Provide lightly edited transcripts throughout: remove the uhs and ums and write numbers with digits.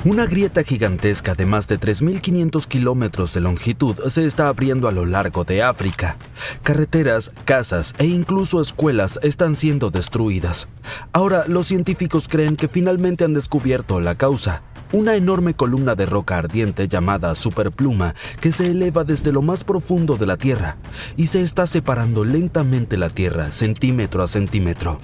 Una grieta gigantesca de más de 3.500 kilómetros de longitud se está abriendo a lo largo de África. Carreteras, casas e incluso escuelas están siendo destruidas. Ahora, los científicos creen que finalmente han descubierto la causa. Una enorme columna de roca ardiente llamada superpluma que se eleva desde lo más profundo de la Tierra y se está separando lentamente la Tierra centímetro a centímetro.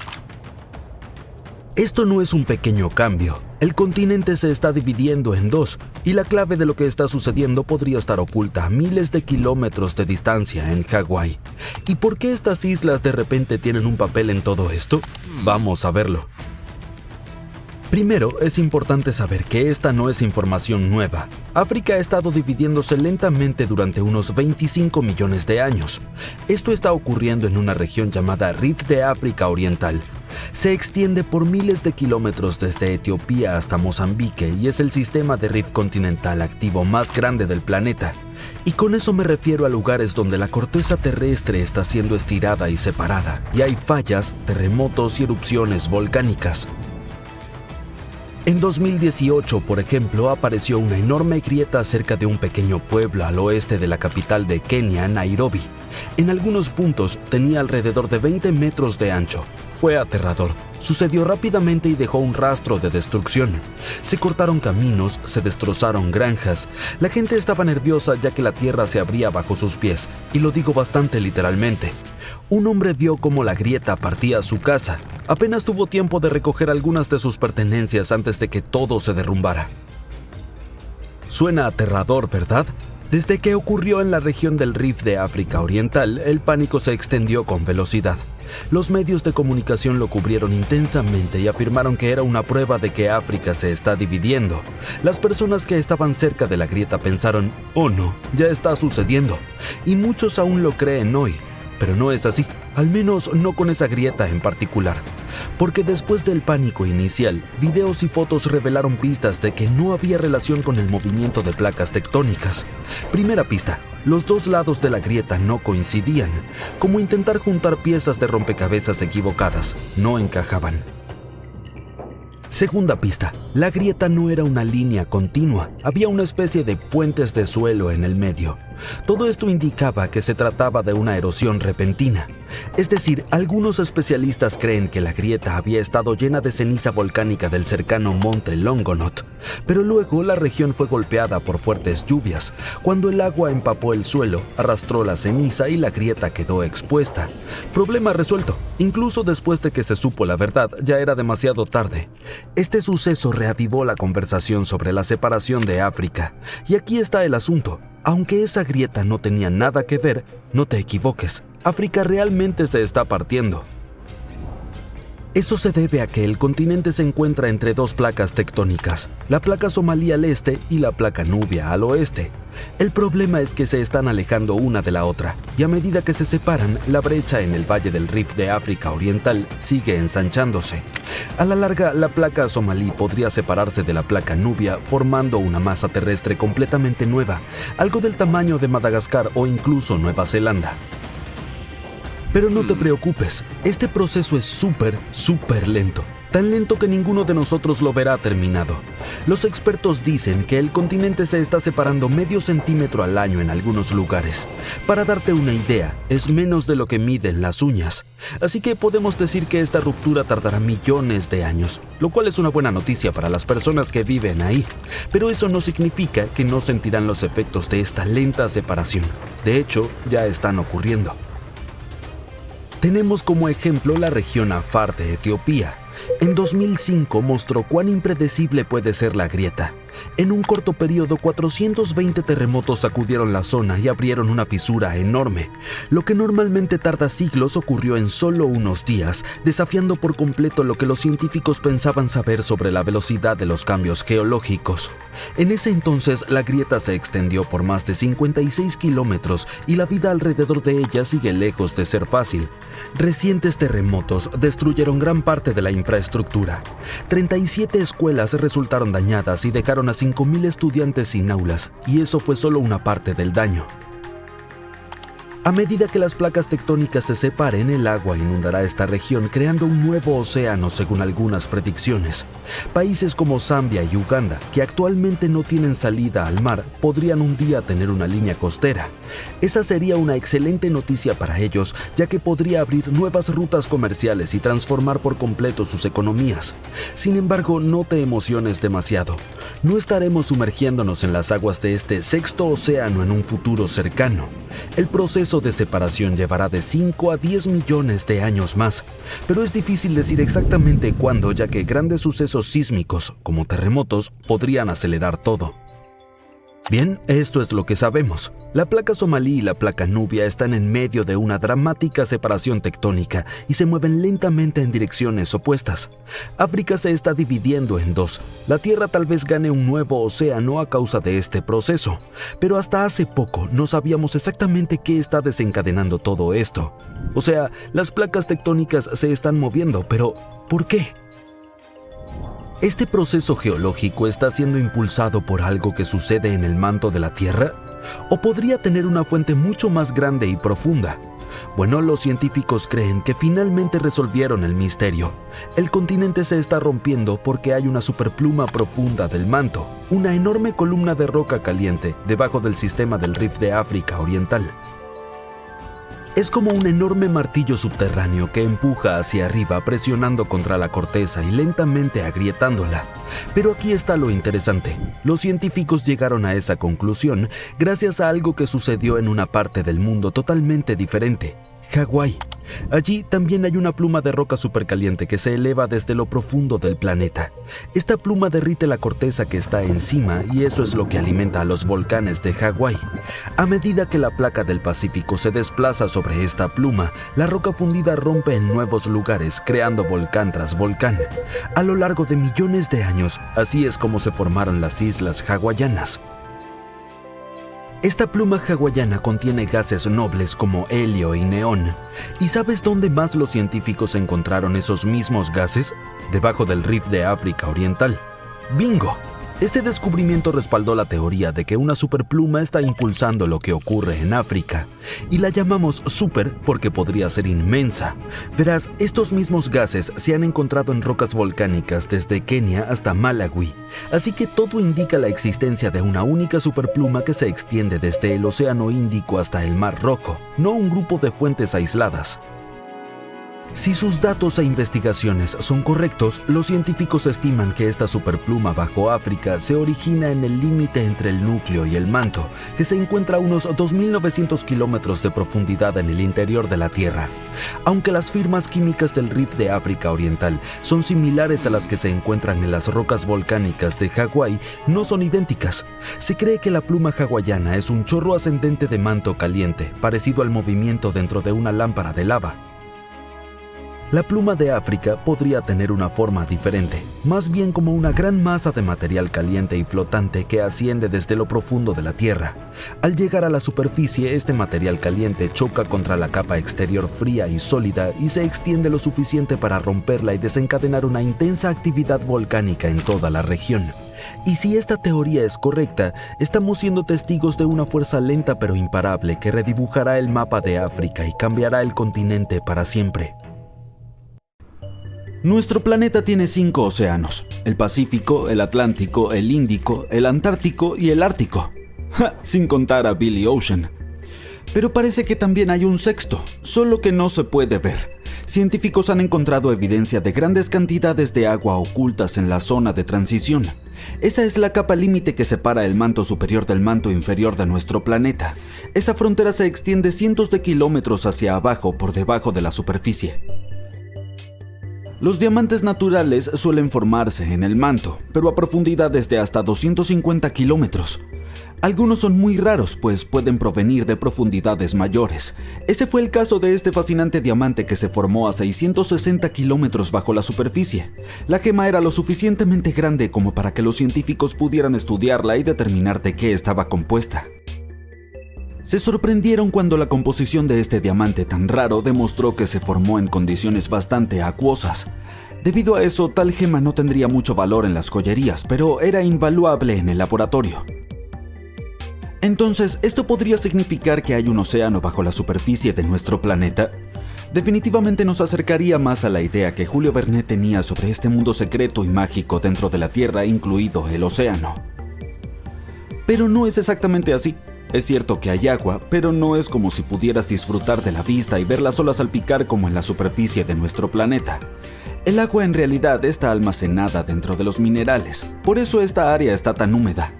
Esto no es un pequeño cambio. El continente se está dividiendo en dos y la clave de lo que está sucediendo podría estar oculta a miles de kilómetros de distancia en Hawái. ¿Y por qué estas islas de repente tienen un papel en todo esto? Vamos a verlo. Primero, es importante saber que esta no es información nueva. África ha estado dividiéndose lentamente durante unos 25 millones de años. Esto está ocurriendo en una región llamada Rift de África Oriental. Se extiende por miles de kilómetros desde Etiopía hasta Mozambique y es el sistema de rift continental activo más grande del planeta. Y con eso me refiero a lugares donde la corteza terrestre está siendo estirada y separada, y hay fallas, terremotos y erupciones volcánicas. En 2018, por ejemplo, apareció una enorme grieta cerca de un pequeño pueblo al oeste de la capital de Kenia, Nairobi. En algunos puntos tenía alrededor de 20 metros de ancho. Fue aterrador. Sucedió rápidamente y dejó un rastro de destrucción. Se cortaron caminos, se destrozaron granjas. La gente estaba nerviosa ya que la tierra se abría bajo sus pies, y lo digo bastante literalmente. Un hombre vio cómo la grieta partía su casa. Apenas tuvo tiempo de recoger algunas de sus pertenencias antes de que todo se derrumbara. Suena aterrador, ¿verdad? Desde que ocurrió en la región del Rift de África Oriental, el pánico se extendió con velocidad. Los medios de comunicación lo cubrieron intensamente y afirmaron que era una prueba de que África se está dividiendo. Las personas que estaban cerca de la grieta pensaron, «Oh no, ya está sucediendo», y muchos aún lo creen hoy. Pero no es así, al menos no con esa grieta en particular. Porque después del pánico inicial, videos y fotos revelaron pistas de que no había relación con el movimiento de placas tectónicas. Primera pista, los dos lados de la grieta no coincidían, como intentar juntar piezas de rompecabezas equivocadas, no encajaban. Segunda pista, la grieta no era una línea continua, había una especie de puentes de suelo en el medio. Todo esto indicaba que se trataba de una erosión repentina. Es decir, algunos especialistas creen que la grieta había estado llena de ceniza volcánica del cercano monte Longonot, pero luego la región fue golpeada por fuertes lluvias. Cuando el agua empapó el suelo, arrastró la ceniza y la grieta quedó expuesta. Problema resuelto. Incluso después de que se supo la verdad, ya era demasiado tarde. Este suceso reavivó la conversación sobre la separación de África. Y aquí está el asunto. Aunque esa grieta no tenía nada que ver, no te equivoques. África realmente se está partiendo. Eso se debe a que el continente se encuentra entre dos placas tectónicas, la placa somalí al este y la placa nubia al oeste. El problema es que se están alejando una de la otra, y a medida que se separan, la brecha en el valle del Rift de África Oriental sigue ensanchándose. A la larga, la placa somalí podría separarse de la placa nubia, formando una masa terrestre completamente nueva, algo del tamaño de Madagascar o incluso Nueva Zelanda. Pero no te preocupes, este proceso es súper lento. Tan lento que ninguno de nosotros lo verá terminado. Los expertos dicen que el continente se está separando medio centímetro al año en algunos lugares. Para darte una idea, es menos de lo que miden las uñas. Así que podemos decir que esta ruptura tardará millones de años, lo cual es una buena noticia para las personas que viven ahí. Pero eso no significa que no sentirán los efectos de esta lenta separación. De hecho, ya están ocurriendo. Tenemos como ejemplo la región Afar de Etiopía. En 2005 mostró cuán impredecible puede ser la grieta. En un corto periodo, 420 terremotos sacudieron la zona y abrieron una fisura enorme. Lo que normalmente tarda siglos ocurrió en solo unos días, desafiando por completo lo que los científicos pensaban saber sobre la velocidad de los cambios geológicos. En ese entonces, la grieta se extendió por más de 56 kilómetros y la vida alrededor de ella sigue lejos de ser fácil. Recientes terremotos destruyeron gran parte de la infraestructura. 37 escuelas resultaron dañadas y dejaron a 5,000 estudiantes sin aulas, y eso fue solo una parte del daño. A medida que las placas tectónicas se separen, el agua inundará esta región, creando un nuevo océano según algunas predicciones. Países como Zambia y Uganda, que actualmente no tienen salida al mar, podrían un día tener una línea costera. Esa sería una excelente noticia para ellos, ya que podría abrir nuevas rutas comerciales y transformar por completo sus economías. Sin embargo, no te emociones demasiado. No estaremos sumergiéndonos en las aguas de este sexto océano en un futuro cercano. El proceso de separación llevará de 5 a 10 millones de años más, pero es difícil decir exactamente cuándo, ya que grandes sucesos sísmicos, como terremotos, podrían acelerar todo. Bien, esto es lo que sabemos. La placa somalí y la placa nubia están en medio de una dramática separación tectónica y se mueven lentamente en direcciones opuestas. África se está dividiendo en dos. La Tierra tal vez gane un nuevo océano a causa de este proceso, pero hasta hace poco no sabíamos exactamente qué está desencadenando todo esto. O sea, las placas tectónicas se están moviendo, pero ¿por qué? ¿Este proceso geológico está siendo impulsado por algo que sucede en el manto de la Tierra? ¿O podría tener una fuente mucho más grande y profunda? Bueno, los científicos creen que finalmente resolvieron el misterio. El continente se está rompiendo porque hay una superpluma profunda del manto, una enorme columna de roca caliente debajo del sistema del Rift de África Oriental. Es como un enorme martillo subterráneo que empuja hacia arriba presionando contra la corteza y lentamente agrietándola. Pero aquí está lo interesante. Los científicos llegaron a esa conclusión gracias a algo que sucedió en una parte del mundo totalmente diferente: Hawái. Allí también hay una pluma de roca supercaliente que se eleva desde lo profundo del planeta. Esta pluma derrite la corteza que está encima y eso es lo que alimenta a los volcanes de Hawái. A medida que la placa del Pacífico se desplaza sobre esta pluma, la roca fundida rompe en nuevos lugares, creando volcán tras volcán. A lo largo de millones de años, así es como se formaron las islas hawaianas. Esta pluma hawaiana contiene gases nobles como helio y neón. ¿Y sabes dónde más los científicos encontraron esos mismos gases? Debajo del Rift de África Oriental. ¡Bingo! Este descubrimiento respaldó la teoría de que una superpluma está impulsando lo que ocurre en África. Y la llamamos super porque podría ser inmensa. Verás, estos mismos gases se han encontrado en rocas volcánicas desde Kenia hasta Malawi. Así que todo indica la existencia de una única superpluma que se extiende desde el Océano Índico hasta el Mar Rojo, no un grupo de fuentes aisladas. Si sus datos e investigaciones son correctos, los científicos estiman que esta superpluma bajo África se origina en el límite entre el núcleo y el manto, que se encuentra a unos 2.900 kilómetros de profundidad en el interior de la Tierra. Aunque las firmas químicas del Rift de África Oriental son similares a las que se encuentran en las rocas volcánicas de Hawái, no son idénticas. Se cree que la pluma hawaiana es un chorro ascendente de manto caliente, parecido al movimiento dentro de una lámpara de lava. La pluma de África podría tener una forma diferente, más bien como una gran masa de material caliente y flotante que asciende desde lo profundo de la Tierra. Al llegar a la superficie, este material caliente choca contra la capa exterior fría y sólida y se extiende lo suficiente para romperla y desencadenar una intensa actividad volcánica en toda la región. Y si esta teoría es correcta, estamos siendo testigos de una fuerza lenta pero imparable que redibujará el mapa de África y cambiará el continente para siempre. Nuestro planeta tiene 5 océanos: el Pacífico, el Atlántico, el Índico, el Antártico y el Ártico. Sin contar a Billy Ocean. Pero parece que también hay un sexto, solo que no se puede ver. Científicos han encontrado evidencia de grandes cantidades de agua ocultas en la zona de transición. Esa es la capa límite que separa el manto superior del manto inferior de nuestro planeta. Esa frontera se extiende cientos de kilómetros hacia abajo por debajo de la superficie. Los diamantes naturales suelen formarse en el manto, pero a profundidades de hasta 250 kilómetros. Algunos son muy raros, pues pueden provenir de profundidades mayores. Ese fue el caso de este fascinante diamante que se formó a 660 kilómetros bajo la superficie. La gema era lo suficientemente grande como para que los científicos pudieran estudiarla y determinar de qué estaba compuesta. Se sorprendieron cuando la composición de este diamante tan raro demostró que se formó en condiciones bastante acuosas. Debido a eso, tal gema no tendría mucho valor en las joyerías, pero era invaluable en el laboratorio. Entonces, ¿esto podría significar que hay un océano bajo la superficie de nuestro planeta? Definitivamente nos acercaría más a la idea que Julio Verne tenía sobre este mundo secreto y mágico dentro de la Tierra, incluido el océano. Pero no es exactamente así. Es cierto que hay agua, pero no es como si pudieras disfrutar de la vista y ver las olas salpicar como en la superficie de nuestro planeta. El agua en realidad está almacenada dentro de los minerales, por eso esta área está tan húmeda.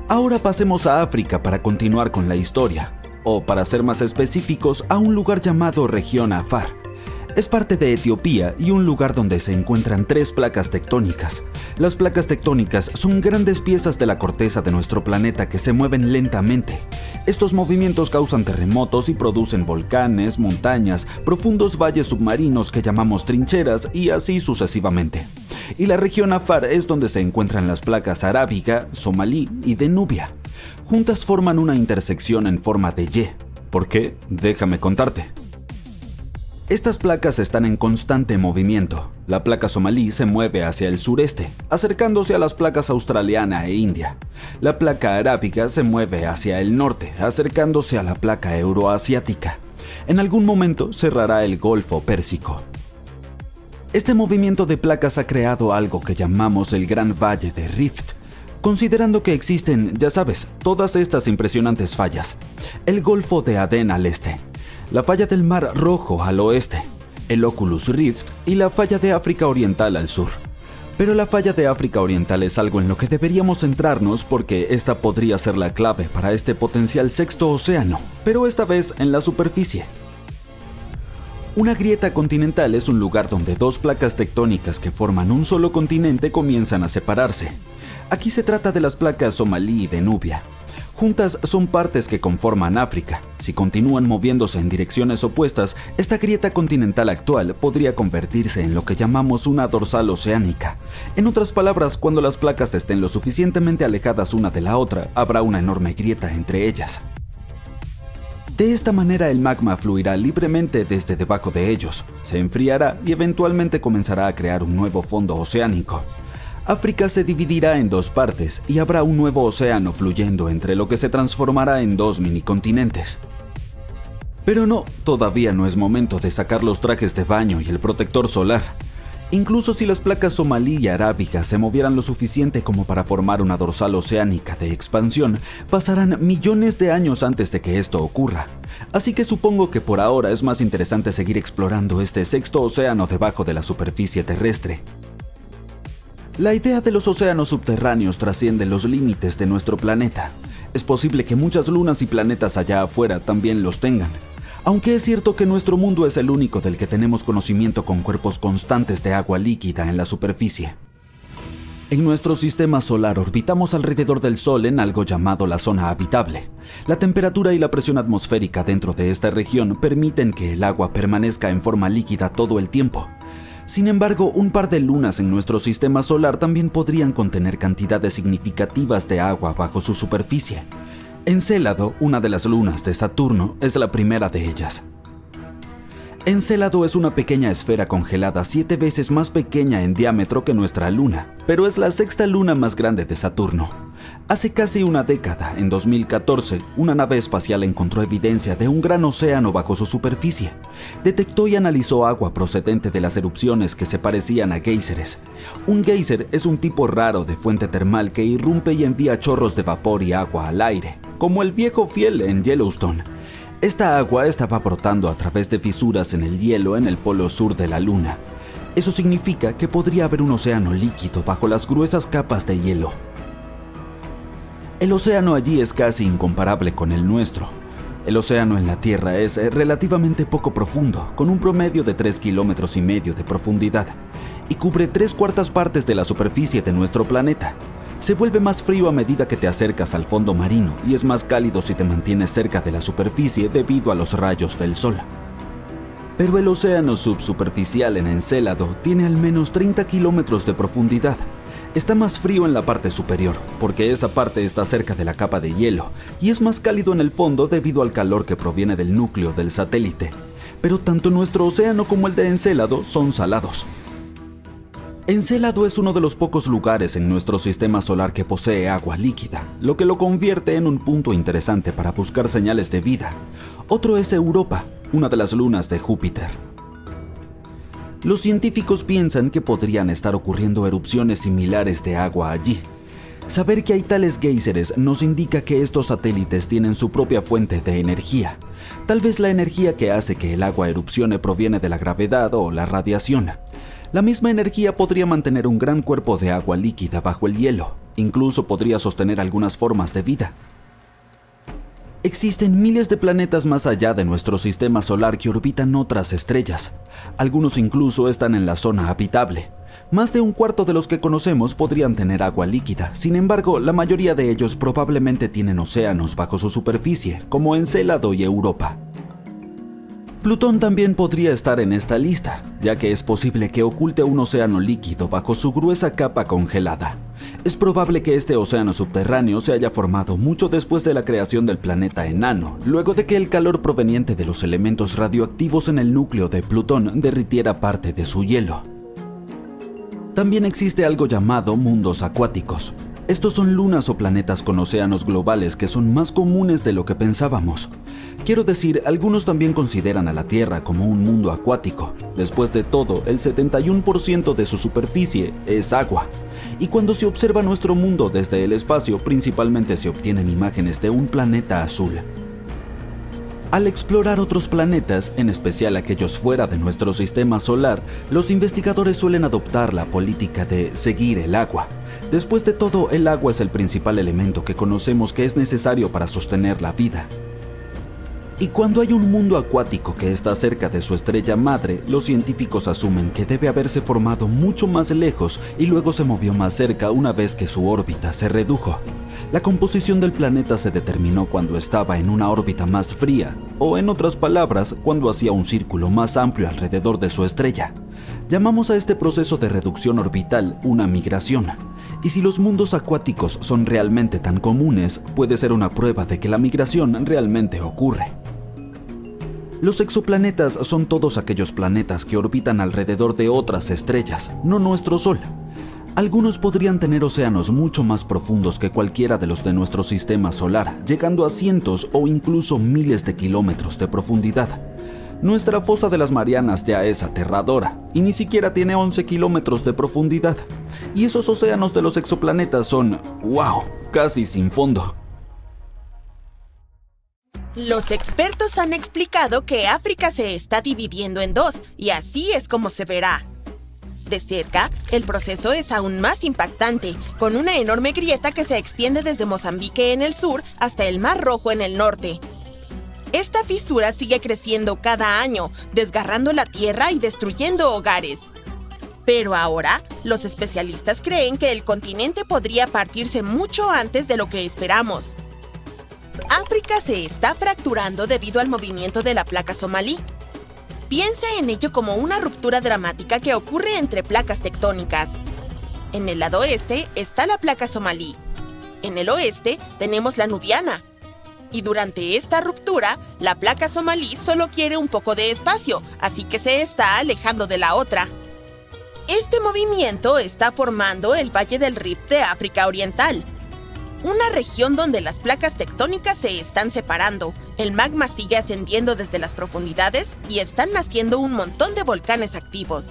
Ahora pasemos a África para continuar con la historia, o para ser más específicos, a un lugar llamado Región Afar. Es parte de Etiopía y un lugar donde se encuentran 3 placas tectónicas. Las placas tectónicas son grandes piezas de la corteza de nuestro planeta que se mueven lentamente. Estos movimientos causan terremotos y producen volcanes, montañas, profundos valles submarinos que llamamos trincheras y así sucesivamente. Y la región Afar es donde se encuentran las placas arábiga, somalí y de Nubia. Juntas forman una intersección en forma de Y. ¿Por qué? Déjame contarte. Estas placas están en constante movimiento. La placa somalí se mueve hacia el sureste, acercándose a las placas australiana e india. La placa arábiga se mueve hacia el norte, acercándose a la placa euroasiática. En algún momento cerrará el Golfo Pérsico. Este movimiento de placas ha creado algo que llamamos el Gran Valle de Rift, considerando que existen, ya sabes, todas estas impresionantes fallas. El Golfo de Adén al este, la falla del Mar Rojo al oeste, el Oculus Rift y la falla de África Oriental al sur. Pero la falla de África Oriental es algo en lo que deberíamos centrarnos porque esta podría ser la clave para este potencial sexto océano, pero esta vez en la superficie. Una grieta continental es un lugar donde 2 placas tectónicas que forman un solo continente comienzan a separarse. Aquí se trata de las placas somalí y de Nubia. Juntas son partes que conforman África. Si continúan moviéndose en direcciones opuestas, esta grieta continental actual podría convertirse en lo que llamamos una dorsal oceánica. En otras palabras, cuando las placas estén lo suficientemente alejadas una de la otra, habrá una enorme grieta entre ellas. De esta manera el magma fluirá libremente desde debajo de ellos, se enfriará y eventualmente comenzará a crear un nuevo fondo oceánico. África se dividirá en 2 partes y habrá un nuevo océano fluyendo entre lo que se transformará en 2 minicontinentes. Pero no, todavía no es momento de sacar los trajes de baño y el protector solar. Incluso si las placas somalí y arábiga se movieran lo suficiente como para formar una dorsal oceánica de expansión, pasarán millones de años antes de que esto ocurra. Así que supongo que por ahora es más interesante seguir explorando este sexto océano debajo de la superficie terrestre. La idea de los océanos subterráneos trasciende los límites de nuestro planeta. Es posible que muchas lunas y planetas allá afuera también los tengan. Aunque es cierto que nuestro mundo es el único del que tenemos conocimiento con cuerpos constantes de agua líquida en la superficie. En nuestro sistema solar orbitamos alrededor del Sol en algo llamado la zona habitable. La temperatura y la presión atmosférica dentro de esta región permiten que el agua permanezca en forma líquida todo el tiempo. Sin embargo, un par de lunas en nuestro sistema solar también podrían contener cantidades significativas de agua bajo su superficie. Encélado, una de las lunas de Saturno, es la primera de ellas. Encélado es una pequeña esfera congelada 7 veces más pequeña en diámetro que nuestra luna, pero es la 6ª luna más grande de Saturno. Hace casi una década, en 2014, una nave espacial encontró evidencia de un gran océano bajo su superficie. Detectó y analizó agua procedente de las erupciones que se parecían a géiseres. Un géiser es un tipo raro de fuente termal que irrumpe y envía chorros de vapor y agua al aire, como el viejo fiel en Yellowstone. Esta agua estaba brotando a través de fisuras en el hielo en el polo sur de la Luna. Eso significa que podría haber un océano líquido bajo las gruesas capas de hielo. El océano allí es casi incomparable con el nuestro. El océano en la Tierra es relativamente poco profundo, con un promedio de 3,5 kilómetros de profundidad, y cubre 3/4 partes de la superficie de nuestro planeta. Se vuelve más frío a medida que te acercas al fondo marino y es más cálido si te mantienes cerca de la superficie debido a los rayos del sol. Pero el océano subsuperficial en Encélado tiene al menos 30 kilómetros de profundidad. Está más frío en la parte superior, porque esa parte está cerca de la capa de hielo, y es más cálido en el fondo debido al calor que proviene del núcleo del satélite. Pero tanto nuestro océano como el de Encélado son salados. Encélado es uno de los pocos lugares en nuestro sistema solar que posee agua líquida, lo que lo convierte en un punto interesante para buscar señales de vida. Otro es Europa, una de las lunas de Júpiter. Los científicos piensan que podrían estar ocurriendo erupciones similares de agua allí. Saber que hay tales géiseres nos indica que estos satélites tienen su propia fuente de energía. Tal vez la energía que hace que el agua erupcione proviene de la gravedad o la radiación. La misma energía podría mantener un gran cuerpo de agua líquida bajo el hielo. Incluso podría sostener algunas formas de vida. Existen miles de planetas más allá de nuestro sistema solar que orbitan otras estrellas. Algunos incluso están en la zona habitable. Más de un cuarto de los que conocemos podrían tener agua líquida. Sin embargo, la mayoría de ellos probablemente tienen océanos bajo su superficie, como Encélado y Europa. Plutón también podría estar en esta lista, ya que es posible que oculte un océano líquido bajo su gruesa capa congelada. Es probable que este océano subterráneo se haya formado mucho después de la creación del planeta enano, luego de que el calor proveniente de los elementos radioactivos en el núcleo de Plutón derritiera parte de su hielo. También existe algo llamado mundos acuáticos. Estos son lunas o planetas con océanos globales que son más comunes de lo que pensábamos. Quiero decir, algunos también consideran a la Tierra como un mundo acuático. Después de todo, el 71% de su superficie es agua. Y cuando se observa nuestro mundo desde el espacio, principalmente se obtienen imágenes de un planeta azul. Al explorar otros planetas, en especial aquellos fuera de nuestro sistema solar, los investigadores suelen adoptar la política de seguir el agua. Después de todo, el agua es el principal elemento que conocemos que es necesario para sostener la vida. Y cuando hay un mundo acuático que está cerca de su estrella madre, los científicos asumen que debe haberse formado mucho más lejos y luego se movió más cerca una vez que su órbita se redujo. La composición del planeta se determinó cuando estaba en una órbita más fría, o en otras palabras, cuando hacía un círculo más amplio alrededor de su estrella. Llamamos a este proceso de reducción orbital una migración. Y si los mundos acuáticos son realmente tan comunes, puede ser una prueba de que la migración realmente ocurre. Los exoplanetas son todos aquellos planetas que orbitan alrededor de otras estrellas, no nuestro Sol. Algunos podrían tener océanos mucho más profundos que cualquiera de los de nuestro sistema solar, llegando a cientos o incluso miles de kilómetros de profundidad. Nuestra fosa de las Marianas ya es aterradora y ni siquiera tiene 11 kilómetros de profundidad. Y esos océanos de los exoplanetas son, ¡wow!, casi sin fondo. Los expertos han explicado que África se está dividiendo en dos, y así es como se verá. De cerca, el proceso es aún más impactante, con una enorme grieta que se extiende desde Mozambique en el sur hasta el Mar Rojo en el norte. Esta fisura sigue creciendo cada año, desgarrando la tierra y destruyendo hogares. Pero ahora, los especialistas creen que el continente podría partirse mucho antes de lo que esperamos. África se está fracturando debido al movimiento de la placa somalí. Piense en ello como una ruptura dramática que ocurre entre placas tectónicas. En el lado este está la placa somalí. En el oeste tenemos la nubiana. Y durante esta ruptura, la placa somalí solo quiere un poco de espacio, así que se está alejando de la otra. Este movimiento está formando el Valle del Rift de África Oriental, una región donde las placas tectónicas se están separando, el magma sigue ascendiendo desde las profundidades y están naciendo un montón de volcanes activos.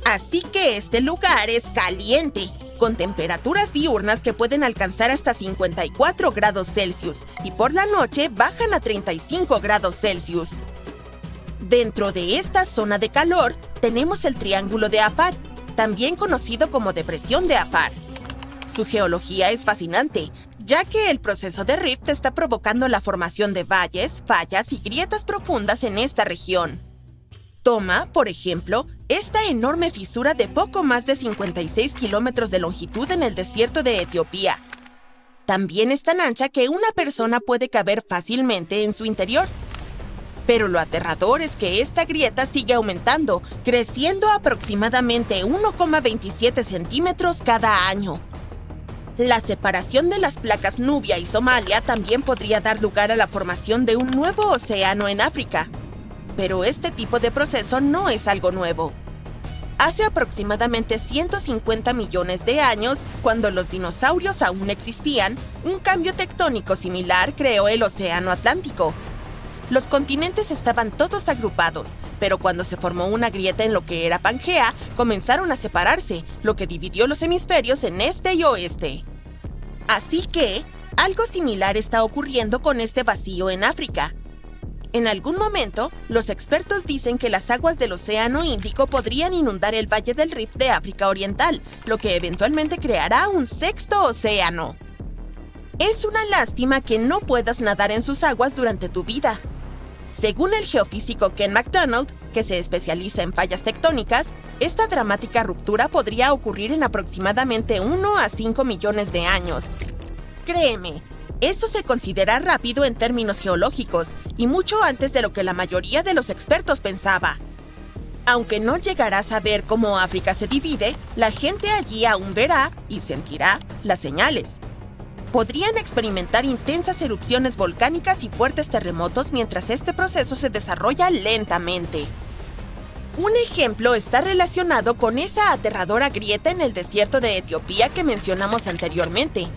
Así que este lugar es caliente, con temperaturas diurnas que pueden alcanzar hasta 54 grados Celsius y por la noche bajan a 35 grados Celsius. Dentro de esta zona de calor tenemos el Triángulo de Afar, también conocido como Depresión de Afar. Su geología es fascinante, ya que el proceso de rift está provocando la formación de valles, fallas y grietas profundas en esta región. Toma, por ejemplo, esta enorme fisura de poco más de 56 kilómetros de longitud en el desierto de Etiopía. También es tan ancha que una persona puede caber fácilmente en su interior. Pero lo aterrador es que esta grieta sigue aumentando, creciendo aproximadamente 1,27 centímetros cada año. La separación de las placas Nubia y Somalia también podría dar lugar a la formación de un nuevo océano en África. Pero este tipo de proceso no es algo nuevo. Hace aproximadamente 150 millones de años, cuando los dinosaurios aún existían, un cambio tectónico similar creó el Océano Atlántico. Los continentes estaban todos agrupados, pero cuando se formó una grieta en lo que era Pangea, comenzaron a separarse, lo que dividió los hemisferios en este y oeste. Así que, algo similar está ocurriendo con este vacío en África. En algún momento, los expertos dicen que las aguas del Océano Índico podrían inundar el Valle del Rift de África Oriental, lo que eventualmente creará un sexto océano. Es una lástima que no puedas nadar en sus aguas durante tu vida. Según el geofísico Ken McDonald, que se especializa en fallas tectónicas, esta dramática ruptura podría ocurrir en aproximadamente 1 a 5 millones de años. Créeme, eso se considera rápido en términos geológicos y mucho antes de lo que la mayoría de los expertos pensaba. Aunque no llegarás a ver cómo África se divide, la gente allí aún verá y sentirá las señales. Podrían experimentar intensas erupciones volcánicas y fuertes terremotos mientras este proceso se desarrolla lentamente. Un ejemplo está relacionado con esa aterradora grieta en el desierto de Etiopía que mencionamos anteriormente.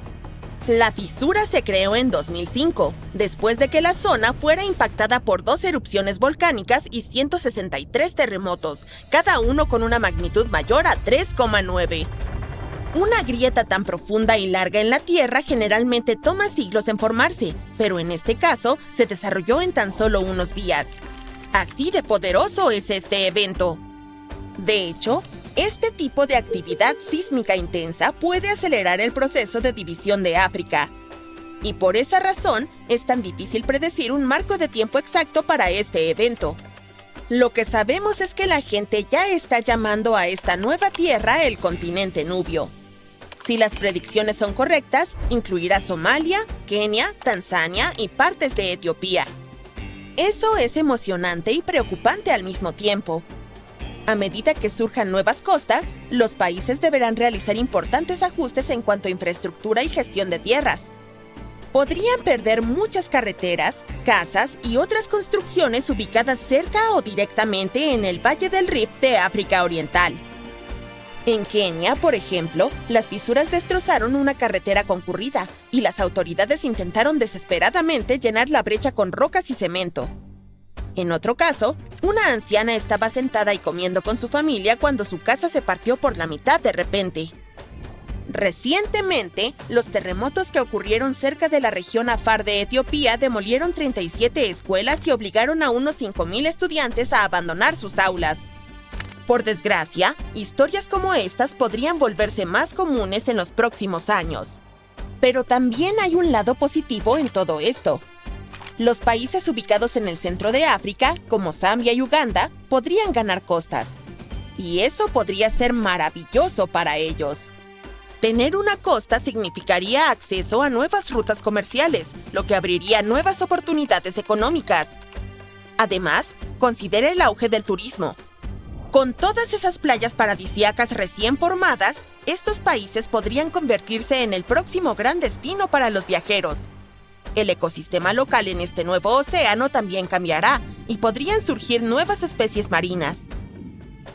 La fisura se creó en 2005, después de que la zona fuera impactada por 2 erupciones volcánicas y 163 terremotos, cada uno con una magnitud mayor a 3,9. Una grieta tan profunda y larga en la Tierra generalmente toma siglos en formarse, pero en este caso se desarrolló en tan solo unos días. Así de poderoso es este evento. De hecho, este tipo de actividad sísmica intensa puede acelerar el proceso de división de África. Y por esa razón, es tan difícil predecir un marco de tiempo exacto para este evento. Lo que sabemos es que la gente ya está llamando a esta nueva tierra el continente nubio. Si las predicciones son correctas, incluirá Somalia, Kenia, Tanzania y partes de Etiopía. Eso es emocionante y preocupante al mismo tiempo. A medida que surjan nuevas costas, los países deberán realizar importantes ajustes en cuanto a infraestructura y gestión de tierras. Podrían perder muchas carreteras, casas y otras construcciones ubicadas cerca o directamente en el Valle del Rift de África Oriental. En Kenia, por ejemplo, las fisuras destrozaron una carretera concurrida y las autoridades intentaron desesperadamente llenar la brecha con rocas y cemento. En otro caso, una anciana estaba sentada y comiendo con su familia cuando su casa se partió por la mitad de repente. Recientemente, los terremotos que ocurrieron cerca de la región Afar de Etiopía demolieron 37 escuelas y obligaron a unos 5,000 estudiantes a abandonar sus aulas. Por desgracia, historias como estas podrían volverse más comunes en los próximos años. Pero también hay un lado positivo en todo esto. Los países ubicados en el centro de África, como Zambia y Uganda, podrían ganar costas. Y eso podría ser maravilloso para ellos. Tener una costa significaría acceso a nuevas rutas comerciales, lo que abriría nuevas oportunidades económicas. Además, considera el auge del turismo. Con todas esas playas paradisíacas recién formadas, estos países podrían convertirse en el próximo gran destino para los viajeros. El ecosistema local en este nuevo océano también cambiará y podrían surgir nuevas especies marinas.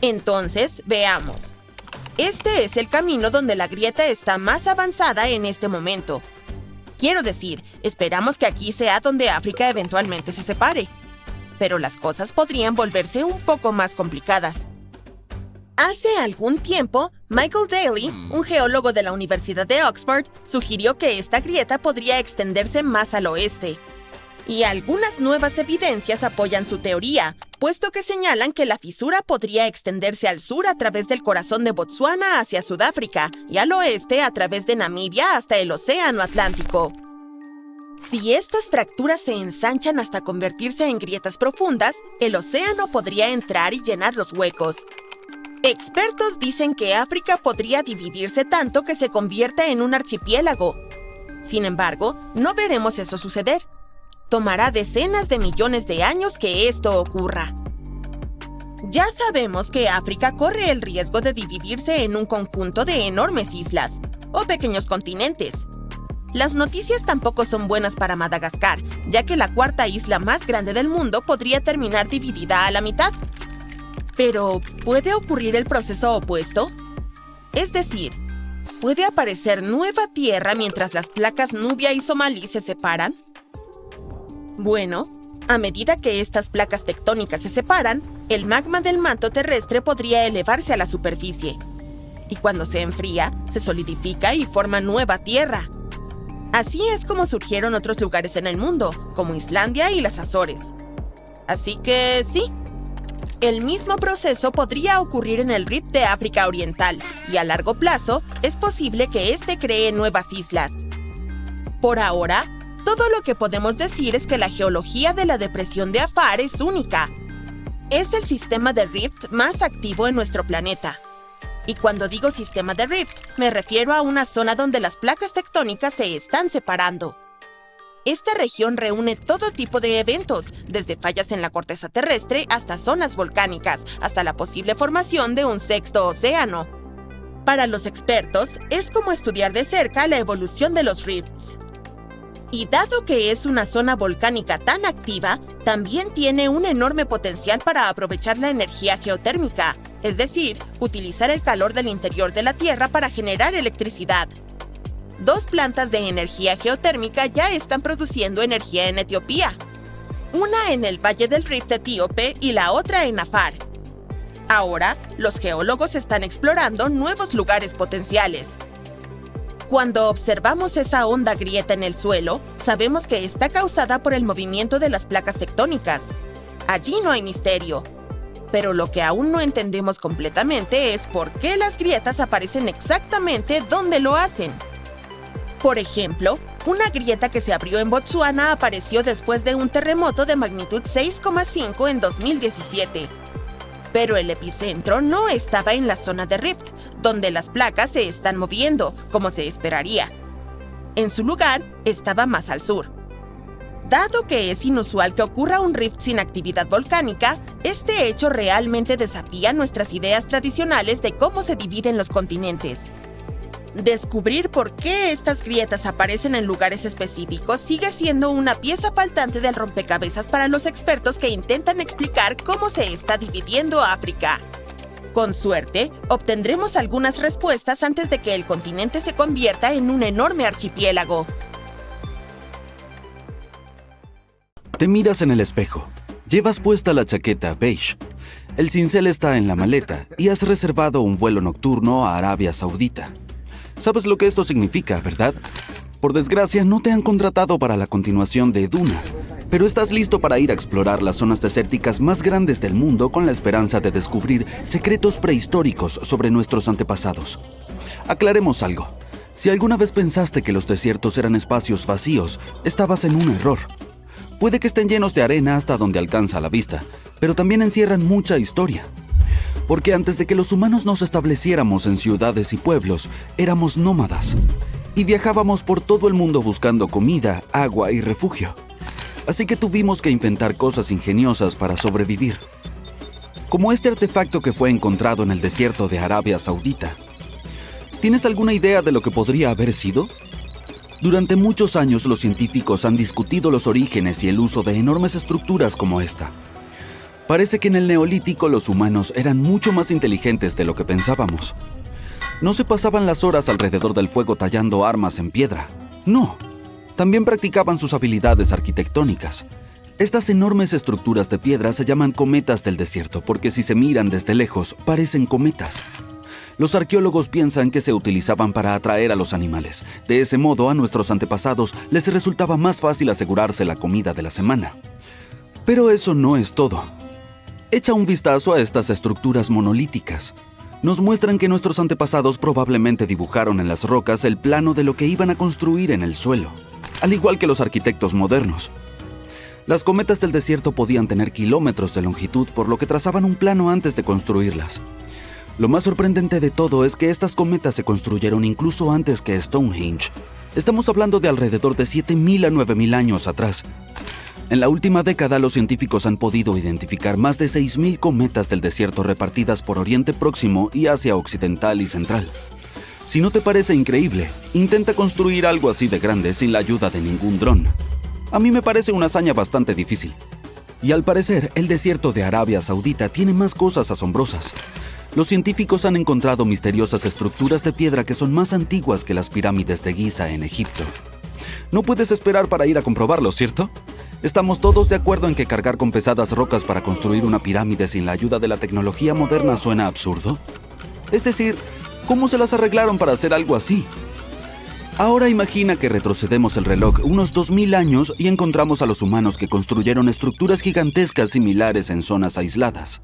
Entonces, veamos. Este es el camino donde la grieta está más avanzada en este momento. Quiero decir, esperamos que aquí sea donde África eventualmente se separe. Pero las cosas podrían volverse un poco más complicadas. Hace algún tiempo, Michael Daly, un geólogo de la Universidad de Oxford, sugirió que esta grieta podría extenderse más al oeste. Y algunas nuevas evidencias apoyan su teoría, puesto que señalan que la fisura podría extenderse al sur a través del corazón de Botsuana hacia Sudáfrica y al oeste a través de Namibia hasta el Océano Atlántico. Si estas fracturas se ensanchan hasta convertirse en grietas profundas, el océano podría entrar y llenar los huecos. Expertos dicen que África podría dividirse tanto que se convierta en un archipiélago. Sin embargo, no veremos eso suceder. Tomará decenas de millones de años que esto ocurra. Ya sabemos que África corre el riesgo de dividirse en un conjunto de enormes islas, o pequeños continentes. Las noticias tampoco son buenas para Madagascar, ya que la 4ª isla más grande del mundo podría terminar dividida a la mitad. Pero, ¿puede ocurrir el proceso opuesto? Es decir, ¿puede aparecer nueva tierra mientras las placas Nubia y Somalí se separan? Bueno, a medida que estas placas tectónicas se separan, el magma del manto terrestre podría elevarse a la superficie. Y cuando se enfría, se solidifica y forma nueva tierra. Así es como surgieron otros lugares en el mundo, como Islandia y las Azores. Así que sí, el mismo proceso podría ocurrir en el Rift de África Oriental, y a largo plazo es posible que este cree nuevas islas. Por ahora, todo lo que podemos decir es que la geología de la depresión de Afar es única. Es el sistema de Rift más activo en nuestro planeta. Y cuando digo sistema de Rift, me refiero a una zona donde las placas tectónicas se están separando. Esta región reúne todo tipo de eventos, desde fallas en la corteza terrestre hasta zonas volcánicas, hasta la posible formación de un sexto océano. Para los expertos, es como estudiar de cerca la evolución de los rifts. Y dado que es una zona volcánica tan activa, también tiene un enorme potencial para aprovechar la energía geotérmica, es decir, utilizar el calor del interior de la Tierra para generar electricidad. 2 plantas de energía geotérmica ya están produciendo energía en Etiopía. Una en el Valle del Rift etíope y la otra en Afar. Ahora, los geólogos están explorando nuevos lugares potenciales. Cuando observamos esa honda grieta en el suelo, sabemos que está causada por el movimiento de las placas tectónicas. Allí no hay misterio. Pero lo que aún no entendemos completamente es por qué las grietas aparecen exactamente donde lo hacen. Por ejemplo, una grieta que se abrió en Botsuana apareció después de un terremoto de magnitud 6,5 en 2017. Pero el epicentro no estaba en la zona de Rift, donde las placas se están moviendo, como se esperaría. En su lugar, estaba más al sur. Dado que es inusual que ocurra un rift sin actividad volcánica, este hecho realmente desafía nuestras ideas tradicionales de cómo se dividen los continentes. Descubrir por qué estas grietas aparecen en lugares específicos sigue siendo una pieza faltante del rompecabezas para los expertos que intentan explicar cómo se está dividiendo África. Con suerte, obtendremos algunas respuestas antes de que el continente se convierta en un enorme archipiélago. Te miras en el espejo. Llevas puesta la chaqueta beige. El cincel está en la maleta y has reservado un vuelo nocturno a Arabia Saudita. Sabes lo que esto significa, ¿verdad? Por desgracia, no te han contratado para la continuación de Duna, pero estás listo para ir a explorar las zonas desérticas más grandes del mundo con la esperanza de descubrir secretos prehistóricos sobre nuestros antepasados. Aclaremos algo. Si alguna vez pensaste que los desiertos eran espacios vacíos, estabas en un error. Puede que estén llenos de arena hasta donde alcanza la vista, pero también encierran mucha historia. Porque antes de que los humanos nos estableciéramos en ciudades y pueblos, éramos nómadas y viajábamos por todo el mundo buscando comida, agua y refugio. Así que tuvimos que inventar cosas ingeniosas para sobrevivir. Como este artefacto que fue encontrado en el desierto de Arabia Saudita. ¿Tienes alguna idea de lo que podría haber sido? Durante muchos años los científicos han discutido los orígenes y el uso de enormes estructuras como esta. Parece que en el Neolítico los humanos eran mucho más inteligentes de lo que pensábamos. No se pasaban las horas alrededor del fuego tallando armas en piedra. No, también practicaban sus habilidades arquitectónicas. Estas enormes estructuras de piedra se llaman cometas del desierto porque si se miran desde lejos parecen cometas. Los arqueólogos piensan que se utilizaban para atraer a los animales. De ese modo, a nuestros antepasados les resultaba más fácil asegurarse la comida de la semana. Pero eso no es todo. Echa un vistazo a estas estructuras monolíticas. Nos muestran que nuestros antepasados probablemente dibujaron en las rocas el plano de lo que iban a construir en el suelo, al igual que los arquitectos modernos. Las cometas del desierto podían tener kilómetros de longitud, por lo que trazaban un plano antes de construirlas. Lo más sorprendente de todo es que estas cometas se construyeron incluso antes que Stonehenge. Estamos hablando de alrededor de 7.000 a 9.000 años atrás. En la última década, los científicos han podido identificar más de 6.000 cometas del desierto repartidas por Oriente Próximo y Asia Occidental y Central. Si no te parece increíble, intenta construir algo así de grande sin la ayuda de ningún dron. A mí me parece una hazaña bastante difícil. Y al parecer, el desierto de Arabia Saudita tiene más cosas asombrosas. Los científicos han encontrado misteriosas estructuras de piedra que son más antiguas que las pirámides de Giza en Egipto. No puedes esperar para ir a comprobarlo, ¿cierto? ¿Estamos todos de acuerdo en que cargar con pesadas rocas para construir una pirámide sin la ayuda de la tecnología moderna suena absurdo? Es decir, ¿cómo se las arreglaron para hacer algo así? Ahora imagina que retrocedemos el reloj unos 2000 años y encontramos a los humanos que construyeron estructuras gigantescas similares en zonas aisladas.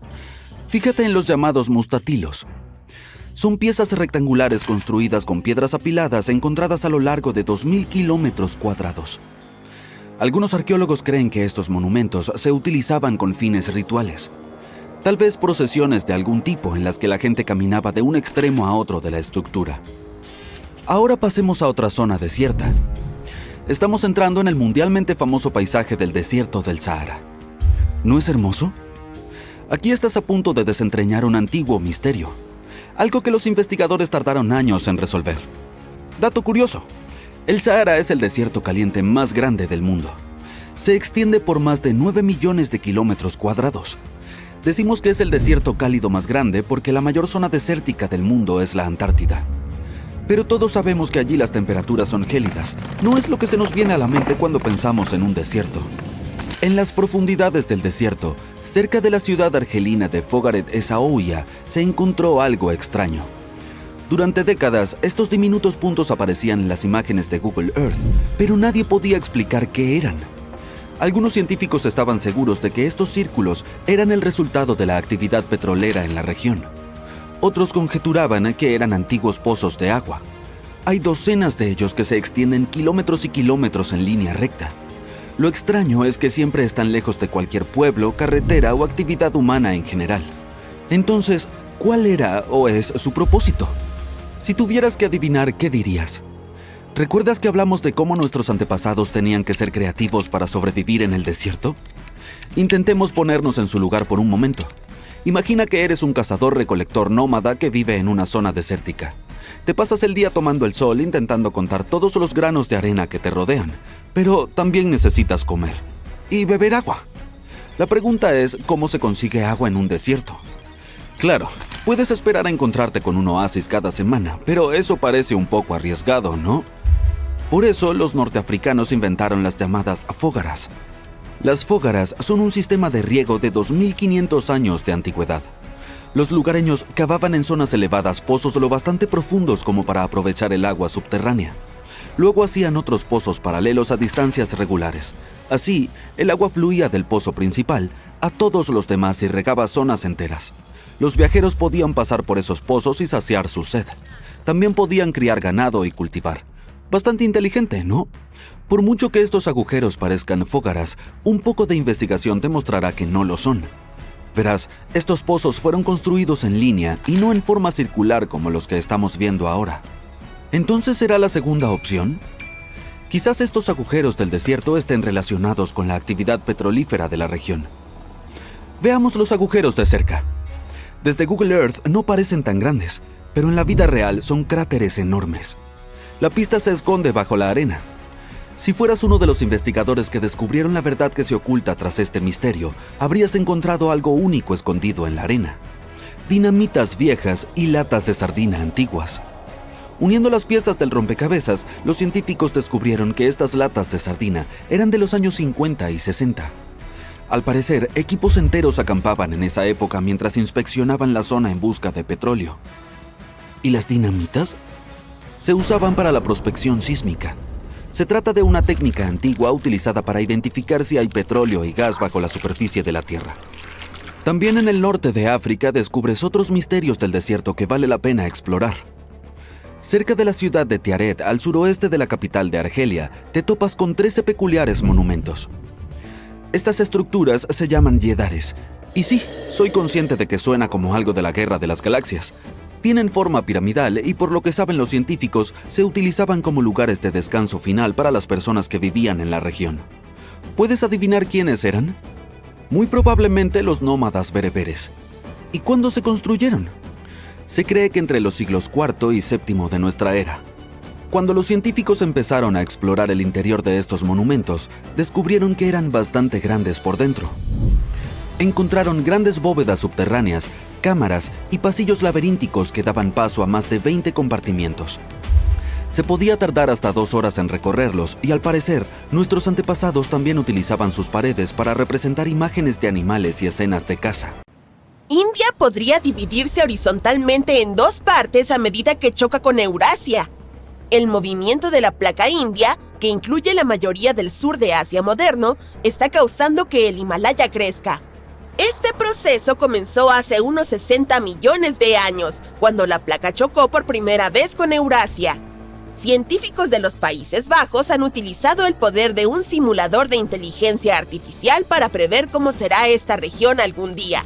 Fíjate en los llamados mustatilos. Son piezas rectangulares construidas con piedras apiladas encontradas a lo largo de 2000 kilómetros cuadrados. Algunos arqueólogos creen que estos monumentos se utilizaban con fines rituales. Tal vez procesiones de algún tipo en las que la gente caminaba de un extremo a otro de la estructura. Ahora pasemos a otra zona desierta. Estamos entrando en el mundialmente famoso paisaje del desierto del Sahara. ¿No es hermoso? Aquí estás a punto de desentrañar un antiguo misterio, algo que los investigadores tardaron años en resolver. Dato curioso, el Sahara es el desierto caliente más grande del mundo. Se extiende por más de 9 millones de kilómetros cuadrados. Decimos que es el desierto cálido más grande porque la mayor zona desértica del mundo es la Antártida. Pero todos sabemos que allí las temperaturas son gélidas. No es lo que se nos viene a la mente cuando pensamos en un desierto. En las profundidades del desierto, cerca de la ciudad argelina de Fogaret Essaouia, se encontró algo extraño. Durante décadas, estos diminutos puntos aparecían en las imágenes de Google Earth, pero nadie podía explicar qué eran. Algunos científicos estaban seguros de que estos círculos eran el resultado de la actividad petrolera en la región. Otros conjeturaban que eran antiguos pozos de agua. Hay docenas de ellos que se extienden kilómetros y kilómetros en línea recta. Lo extraño es que siempre están lejos de cualquier pueblo, carretera o actividad humana en general. Entonces, ¿cuál era o es su propósito? Si tuvieras que adivinar, ¿qué dirías? ¿Recuerdas que hablamos de cómo nuestros antepasados tenían que ser creativos para sobrevivir en el desierto? Intentemos ponernos en su lugar por un momento. Imagina que eres un cazador-recolector nómada que vive en una zona desértica. Te pasas el día tomando el sol intentando contar todos los granos de arena que te rodean, pero también necesitas comer y beber agua. La pregunta es, ¿cómo se consigue agua en un desierto? Claro, puedes esperar a encontrarte con un oasis cada semana, pero eso parece un poco arriesgado, ¿no? Por eso los norteafricanos inventaron las llamadas fógaras. Las fógaras son un sistema de riego de 2500 años de antigüedad. Los lugareños cavaban en zonas elevadas pozos lo bastante profundos como para aprovechar el agua subterránea. Luego hacían otros pozos paralelos a distancias regulares. Así, el agua fluía del pozo principal a todos los demás y regaba zonas enteras. Los viajeros podían pasar por esos pozos y saciar su sed. También podían criar ganado y cultivar. Bastante inteligente, ¿no? Por mucho que estos agujeros parezcan fógaras, un poco de investigación te mostrará que no lo son. Verás, estos pozos fueron construidos en línea y no en forma circular como los que estamos viendo ahora. ¿Entonces será la segunda opción? Quizás estos agujeros del desierto estén relacionados con la actividad petrolífera de la región. Veamos los agujeros de cerca. Desde Google Earth no parecen tan grandes, pero en la vida real son cráteres enormes. La pista se esconde bajo la arena. Si fueras uno de los investigadores que descubrieron la verdad que se oculta tras este misterio, habrías encontrado algo único escondido en la arena. Dinamitas viejas y latas de sardina antiguas. Uniendo las piezas del rompecabezas, los científicos descubrieron que estas latas de sardina eran de los años 50 y 60. Al parecer, equipos enteros acampaban en esa época mientras inspeccionaban la zona en busca de petróleo. ¿Y las dinamitas? Se usaban para la prospección sísmica. Se trata de una técnica antigua utilizada para identificar si hay petróleo y gas bajo la superficie de la Tierra. También en el norte de África descubres otros misterios del desierto que vale la pena explorar. Cerca de la ciudad de Tiaret, al suroeste de la capital de Argelia, te topas con 13 peculiares monumentos. Estas estructuras se llaman yedares. Y sí, soy consciente de que suena como algo de la Guerra de las Galaxias. Tienen forma piramidal y, por lo que saben los científicos, se utilizaban como lugares de descanso final para las personas que vivían en la región. ¿Puedes adivinar quiénes eran? Muy probablemente los nómadas bereberes. ¿Y cuándo se construyeron? Se cree que entre los siglos IV y VII de nuestra era. Cuando los científicos empezaron a explorar el interior de estos monumentos, descubrieron que eran bastante grandes por dentro. Encontraron grandes bóvedas subterráneas, cámaras y pasillos laberínticos que daban paso a más de 20 compartimientos. Se podía tardar hasta 2 horas en recorrerlos y, al parecer, nuestros antepasados también utilizaban sus paredes para representar imágenes de animales y escenas de caza. India podría dividirse horizontalmente en 2 partes a medida que choca con Eurasia. El movimiento de la placa india, que incluye la mayoría del sur de Asia moderno, está causando que el Himalaya crezca. Este proceso comenzó hace unos 60 millones de años, cuando la placa chocó por primera vez con Eurasia. Científicos de los Países Bajos han utilizado el poder de un simulador de inteligencia artificial para prever cómo será esta región algún día.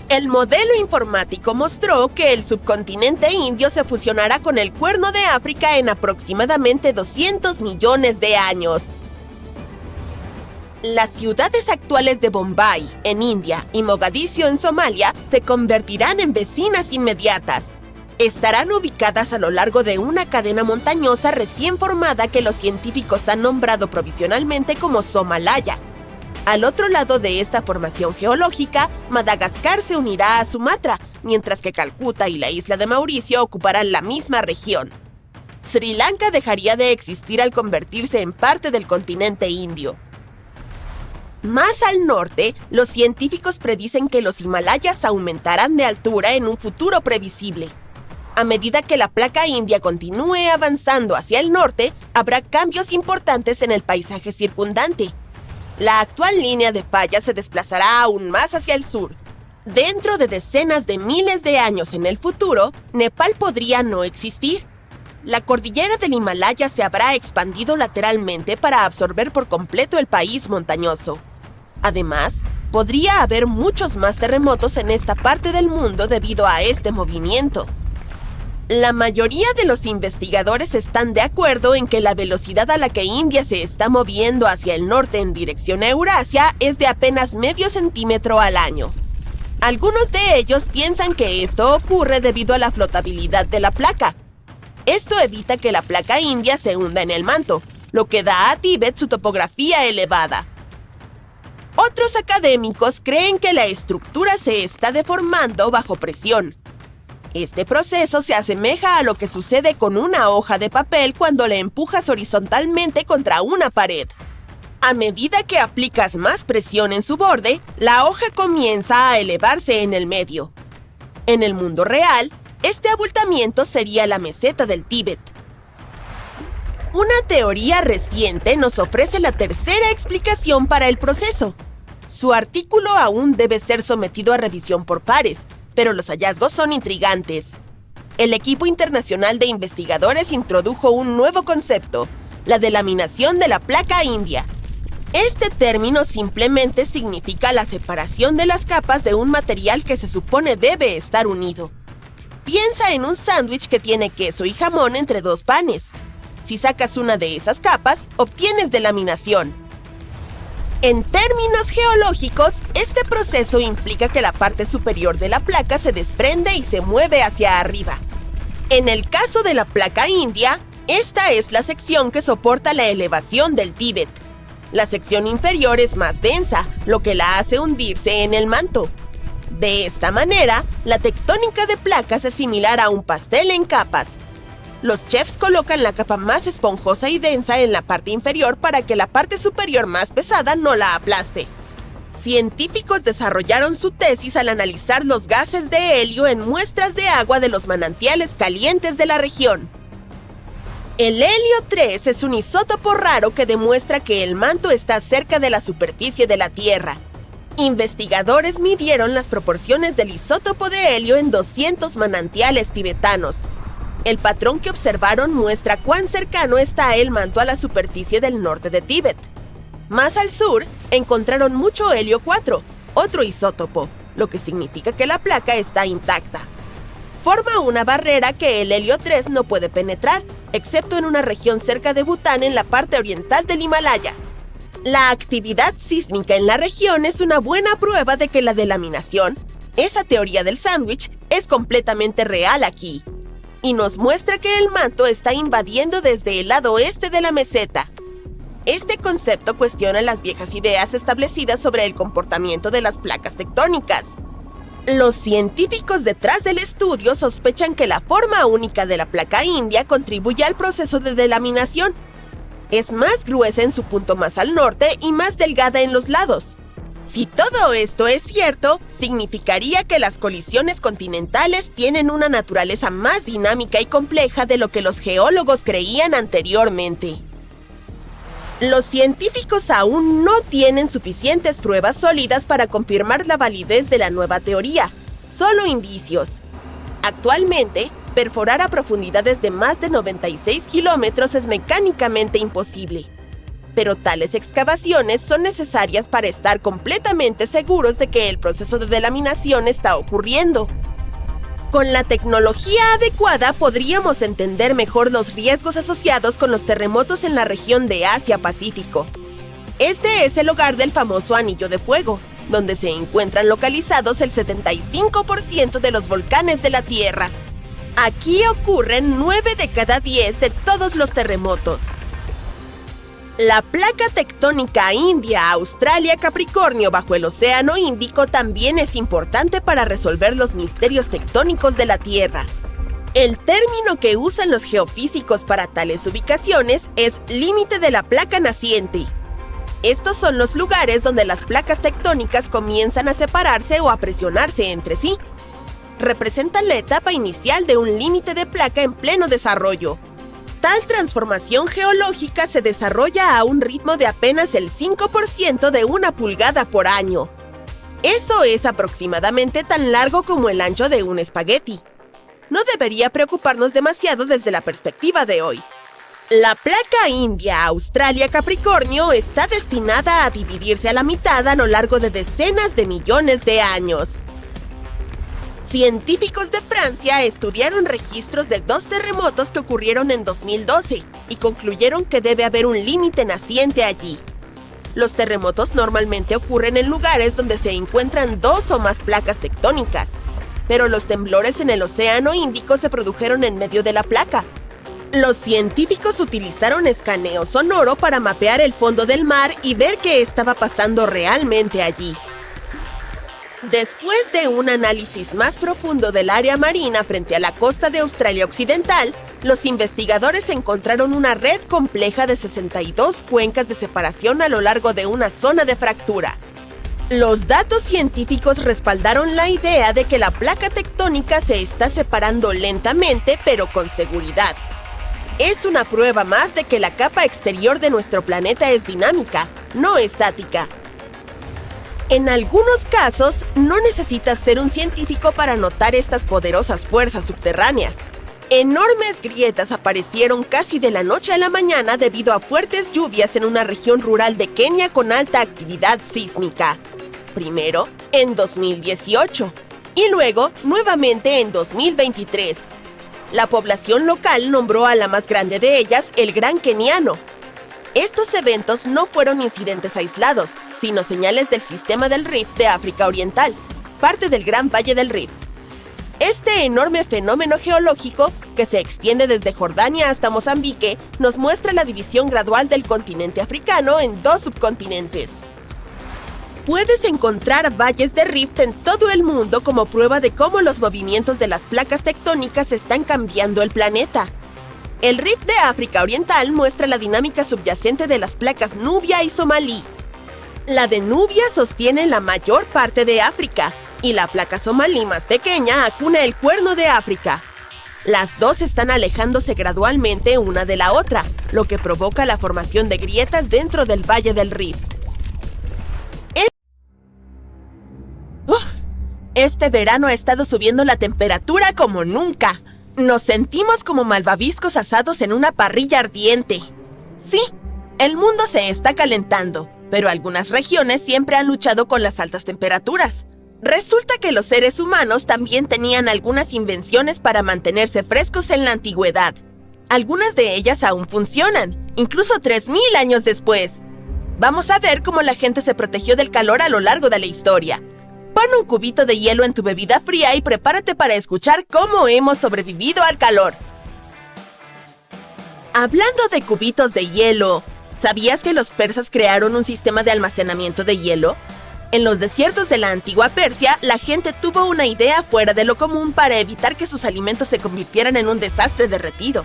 El modelo informático mostró que el subcontinente indio se fusionará con el Cuerno de África en aproximadamente 200 millones de años. Las ciudades actuales de Bombay, en India, y Mogadiscio, en Somalia, se convertirán en vecinas inmediatas. Estarán ubicadas a lo largo de una cadena montañosa recién formada que los científicos han nombrado provisionalmente como Somalaya. Al otro lado de esta formación geológica, Madagascar se unirá a Sumatra, mientras que Calcuta y la isla de Mauricio ocuparán la misma región. Sri Lanka dejaría de existir al convertirse en parte del continente indio. Más al norte, los científicos predicen que los Himalayas aumentarán de altura en un futuro previsible. A medida que la placa india continúe avanzando hacia el norte, habrá cambios importantes en el paisaje circundante. La actual línea de falla se desplazará aún más hacia el sur. Dentro de decenas de miles de años en el futuro, Nepal podría no existir. La cordillera del Himalaya se habrá expandido lateralmente para absorber por completo el país montañoso. Además, podría haber muchos más terremotos en esta parte del mundo debido a este movimiento. La mayoría de los investigadores están de acuerdo en que la velocidad a la que India se está moviendo hacia el norte en dirección a Eurasia es de apenas medio centímetro al año. Algunos de ellos piensan que esto ocurre debido a la flotabilidad de la placa. Esto evita que la placa india se hunda en el manto, lo que da a Tíbet su topografía elevada. Otros académicos creen que la estructura se está deformando bajo presión. Este proceso se asemeja a lo que sucede con una hoja de papel cuando la empujas horizontalmente contra una pared. A medida que aplicas más presión en su borde, la hoja comienza a elevarse en el medio. En el mundo real, este abultamiento sería la meseta del Tíbet. Una teoría reciente nos ofrece la tercera explicación para el proceso. Su artículo aún debe ser sometido a revisión por pares, pero los hallazgos son intrigantes. El equipo internacional de investigadores introdujo un nuevo concepto, la delaminación de la placa india. Este término simplemente significa la separación de las capas de un material que se supone debe estar unido. Piensa en un sándwich que tiene queso y jamón entre 2 panes. Si sacas una de esas capas, obtienes delaminación. En términos geológicos, este proceso implica que la parte superior de la placa se desprende y se mueve hacia arriba. En el caso de la placa india, esta es la sección que soporta la elevación del Tíbet. La sección inferior es más densa, lo que la hace hundirse en el manto. De esta manera, la tectónica de placas es similar a un pastel en capas. Los chefs colocan la capa más esponjosa y densa en la parte inferior para que la parte superior más pesada no la aplaste. Científicos desarrollaron su tesis al analizar los gases de helio en muestras de agua de los manantiales calientes de la región. El helio 3 es un isótopo raro que demuestra que el manto está cerca de la superficie de la Tierra. Investigadores midieron las proporciones del isótopo de helio en 200 manantiales tibetanos. El patrón que observaron muestra cuán cercano está el manto a la superficie del norte de Tíbet. Más al sur, encontraron mucho helio 4, otro isótopo, lo que significa que la placa está intacta. Forma una barrera que el helio 3 no puede penetrar, excepto en una región cerca de Bután en la parte oriental del Himalaya. La actividad sísmica en la región es una buena prueba de que la delaminación, esa teoría del sándwich, es completamente real aquí. Y nos muestra que el manto está invadiendo desde el lado este de la meseta. Este concepto cuestiona las viejas ideas establecidas sobre el comportamiento de las placas tectónicas. Los científicos detrás del estudio sospechan que la forma única de la placa india contribuye al proceso de delaminación. Es más gruesa en su punto más al norte y más delgada en los lados. Si todo esto es cierto, significaría que las colisiones continentales tienen una naturaleza más dinámica y compleja de lo que los geólogos creían anteriormente. Los científicos aún no tienen suficientes pruebas sólidas para confirmar la validez de la nueva teoría, solo indicios. Actualmente, perforar a profundidades de más de 96 kilómetros es mecánicamente imposible. Pero tales excavaciones son necesarias para estar completamente seguros de que el proceso de delaminación está ocurriendo. Con la tecnología adecuada podríamos entender mejor los riesgos asociados con los terremotos en la región de Asia-Pacífico. Este es el hogar del famoso Anillo de Fuego, donde se encuentran localizados el 75% de los volcanes de la Tierra. Aquí ocurren 9 de cada 10 de todos los terremotos. La placa tectónica India-Australia-Capricornio bajo el Océano Índico también es importante para resolver los misterios tectónicos de la Tierra. El término que usan los geofísicos para tales ubicaciones es límite de la placa naciente. Estos son los lugares donde las placas tectónicas comienzan a separarse o a presionarse entre sí. Representan la etapa inicial de un límite de placa en pleno desarrollo. Tal transformación geológica se desarrolla a un ritmo de apenas el 5% de 1 pulgada por año. Eso es aproximadamente tan largo como el ancho de un espagueti. No debería preocuparnos demasiado desde la perspectiva de hoy. La placa India-Australia-Capricornio está destinada a dividirse a la mitad a lo largo de decenas de millones de años. Científicos de Francia estudiaron registros de 2 terremotos que ocurrieron en 2012 y concluyeron que debe haber un límite naciente allí. Los terremotos normalmente ocurren en lugares donde se encuentran 2 o más placas tectónicas, pero los temblores en el Océano Índico se produjeron en medio de la placa. Los científicos utilizaron escaneo sonoro para mapear el fondo del mar y ver qué estaba pasando realmente allí. Después de un análisis más profundo del área marina frente a la costa de Australia Occidental, los investigadores encontraron una red compleja de 62 cuencas de separación a lo largo de una zona de fractura. Los datos científicos respaldaron la idea de que la placa tectónica se está separando lentamente, pero con seguridad. Es una prueba más de que la capa exterior de nuestro planeta es dinámica, no estática. En algunos casos, no necesitas ser un científico para notar estas poderosas fuerzas subterráneas. Enormes grietas aparecieron casi de la noche a la mañana debido a fuertes lluvias en una región rural de Kenia con alta actividad sísmica. Primero, en 2018, y luego, nuevamente en 2023. La población local nombró a la más grande de ellas el Gran Keniano. Estos eventos no fueron incidentes aislados, sino señales del sistema del Rift de África Oriental, parte del Gran Valle del Rift. Este enorme fenómeno geológico, que se extiende desde Jordania hasta Mozambique, nos muestra la división gradual del continente africano en 2 subcontinentes. Puedes encontrar valles de rift en todo el mundo como prueba de cómo los movimientos de las placas tectónicas están cambiando el planeta. El Rift de África Oriental muestra la dinámica subyacente de las placas Nubia y Somalí. La de Nubia sostiene la mayor parte de África, y la placa somalí más pequeña acuna el cuerno de África. Las dos están alejándose gradualmente una de la otra, lo que provoca la formación de grietas dentro del Valle del Rift. Este verano ha estado subiendo la temperatura como nunca. Nos sentimos como malvaviscos asados en una parrilla ardiente. Sí, el mundo se está calentando, pero algunas regiones siempre han luchado con las altas temperaturas. Resulta que los seres humanos también tenían algunas invenciones para mantenerse frescos en la antigüedad. Algunas de ellas aún funcionan, incluso 3000 años después. Vamos a ver cómo la gente se protegió del calor a lo largo de la historia. Pon un cubito de hielo en tu bebida fría y prepárate para escuchar cómo hemos sobrevivido al calor. Hablando de cubitos de hielo, ¿Sabías que los persas crearon un sistema de almacenamiento de hielo? En los desiertos de la antigua Persia, la gente tuvo una idea fuera de lo común para evitar que sus alimentos se convirtieran en un desastre derretido.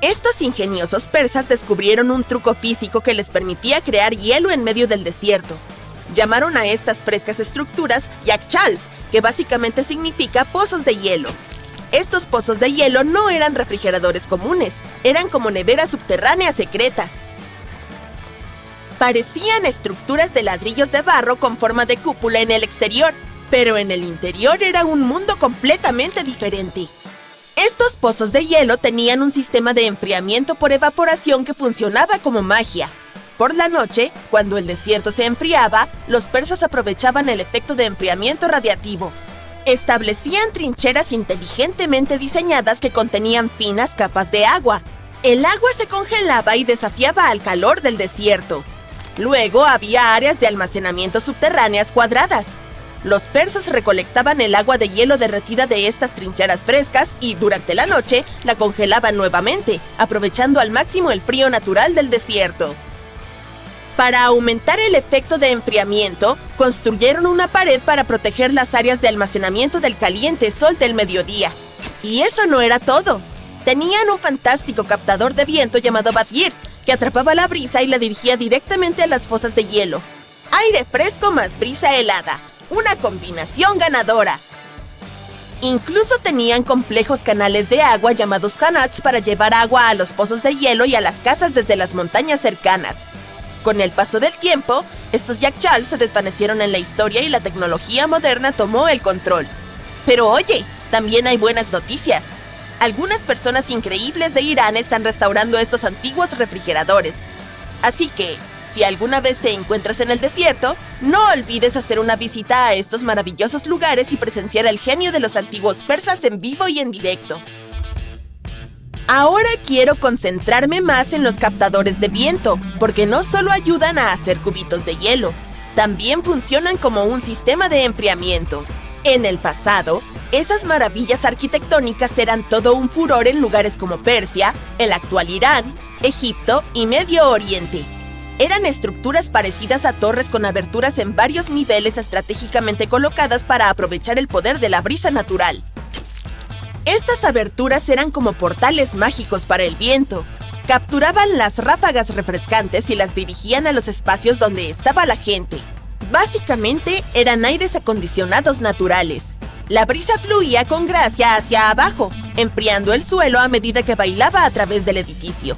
Estos ingeniosos persas descubrieron un truco físico que les permitía crear hielo en medio del desierto. Llamaron a estas frescas estructuras yakchals, que básicamente significa pozos de hielo. Estos pozos de hielo no eran refrigeradores comunes, eran como neveras subterráneas secretas. Parecían estructuras de ladrillos de barro con forma de cúpula en el exterior, pero en el interior era un mundo completamente diferente. Estos pozos de hielo tenían un sistema de enfriamiento por evaporación que funcionaba como magia. Por la noche, cuando el desierto se enfriaba, los persas aprovechaban el efecto de enfriamiento radiativo. Establecían trincheras inteligentemente diseñadas que contenían finas capas de agua. El agua se congelaba y desafiaba al calor del desierto. Luego había áreas de almacenamiento subterráneas cuadradas. Los persas recolectaban el agua de hielo derretida de estas trincheras frescas y, durante la noche, la congelaban nuevamente, aprovechando al máximo el frío natural del desierto. Para aumentar el efecto de enfriamiento, construyeron una pared para proteger las áreas de almacenamiento del caliente sol del mediodía. Y eso no era todo. Tenían un fantástico captador de viento llamado Batyr, que atrapaba la brisa y la dirigía directamente a las fosas de hielo. Aire fresco más brisa helada. Una combinación ganadora. Incluso tenían complejos canales de agua llamados qanats para llevar agua a los pozos de hielo y a las casas desde las montañas cercanas. Con el paso del tiempo, estos yakchals se desvanecieron en la historia y la tecnología moderna tomó el control. Pero oye, también hay buenas noticias. Algunas personas increíbles de Irán están restaurando estos antiguos refrigeradores. Así que, si alguna vez te encuentras en el desierto, no olvides hacer una visita a estos maravillosos lugares y presenciar el genio de los antiguos persas en vivo y en directo. Ahora quiero concentrarme más en los captadores de viento, porque no solo ayudan a hacer cubitos de hielo, también funcionan como un sistema de enfriamiento. En el pasado, esas maravillas arquitectónicas eran todo un furor en lugares como Persia, el actual Irán, Egipto y Medio Oriente. Eran estructuras parecidas a torres con aberturas en varios niveles estratégicamente colocadas para aprovechar el poder de la brisa natural. Estas aberturas eran como portales mágicos para el viento. Capturaban las ráfagas refrescantes y las dirigían a los espacios donde estaba la gente. Básicamente, eran aires acondicionados naturales. La brisa fluía con gracia hacia abajo, enfriando el suelo a medida que bailaba a través del edificio.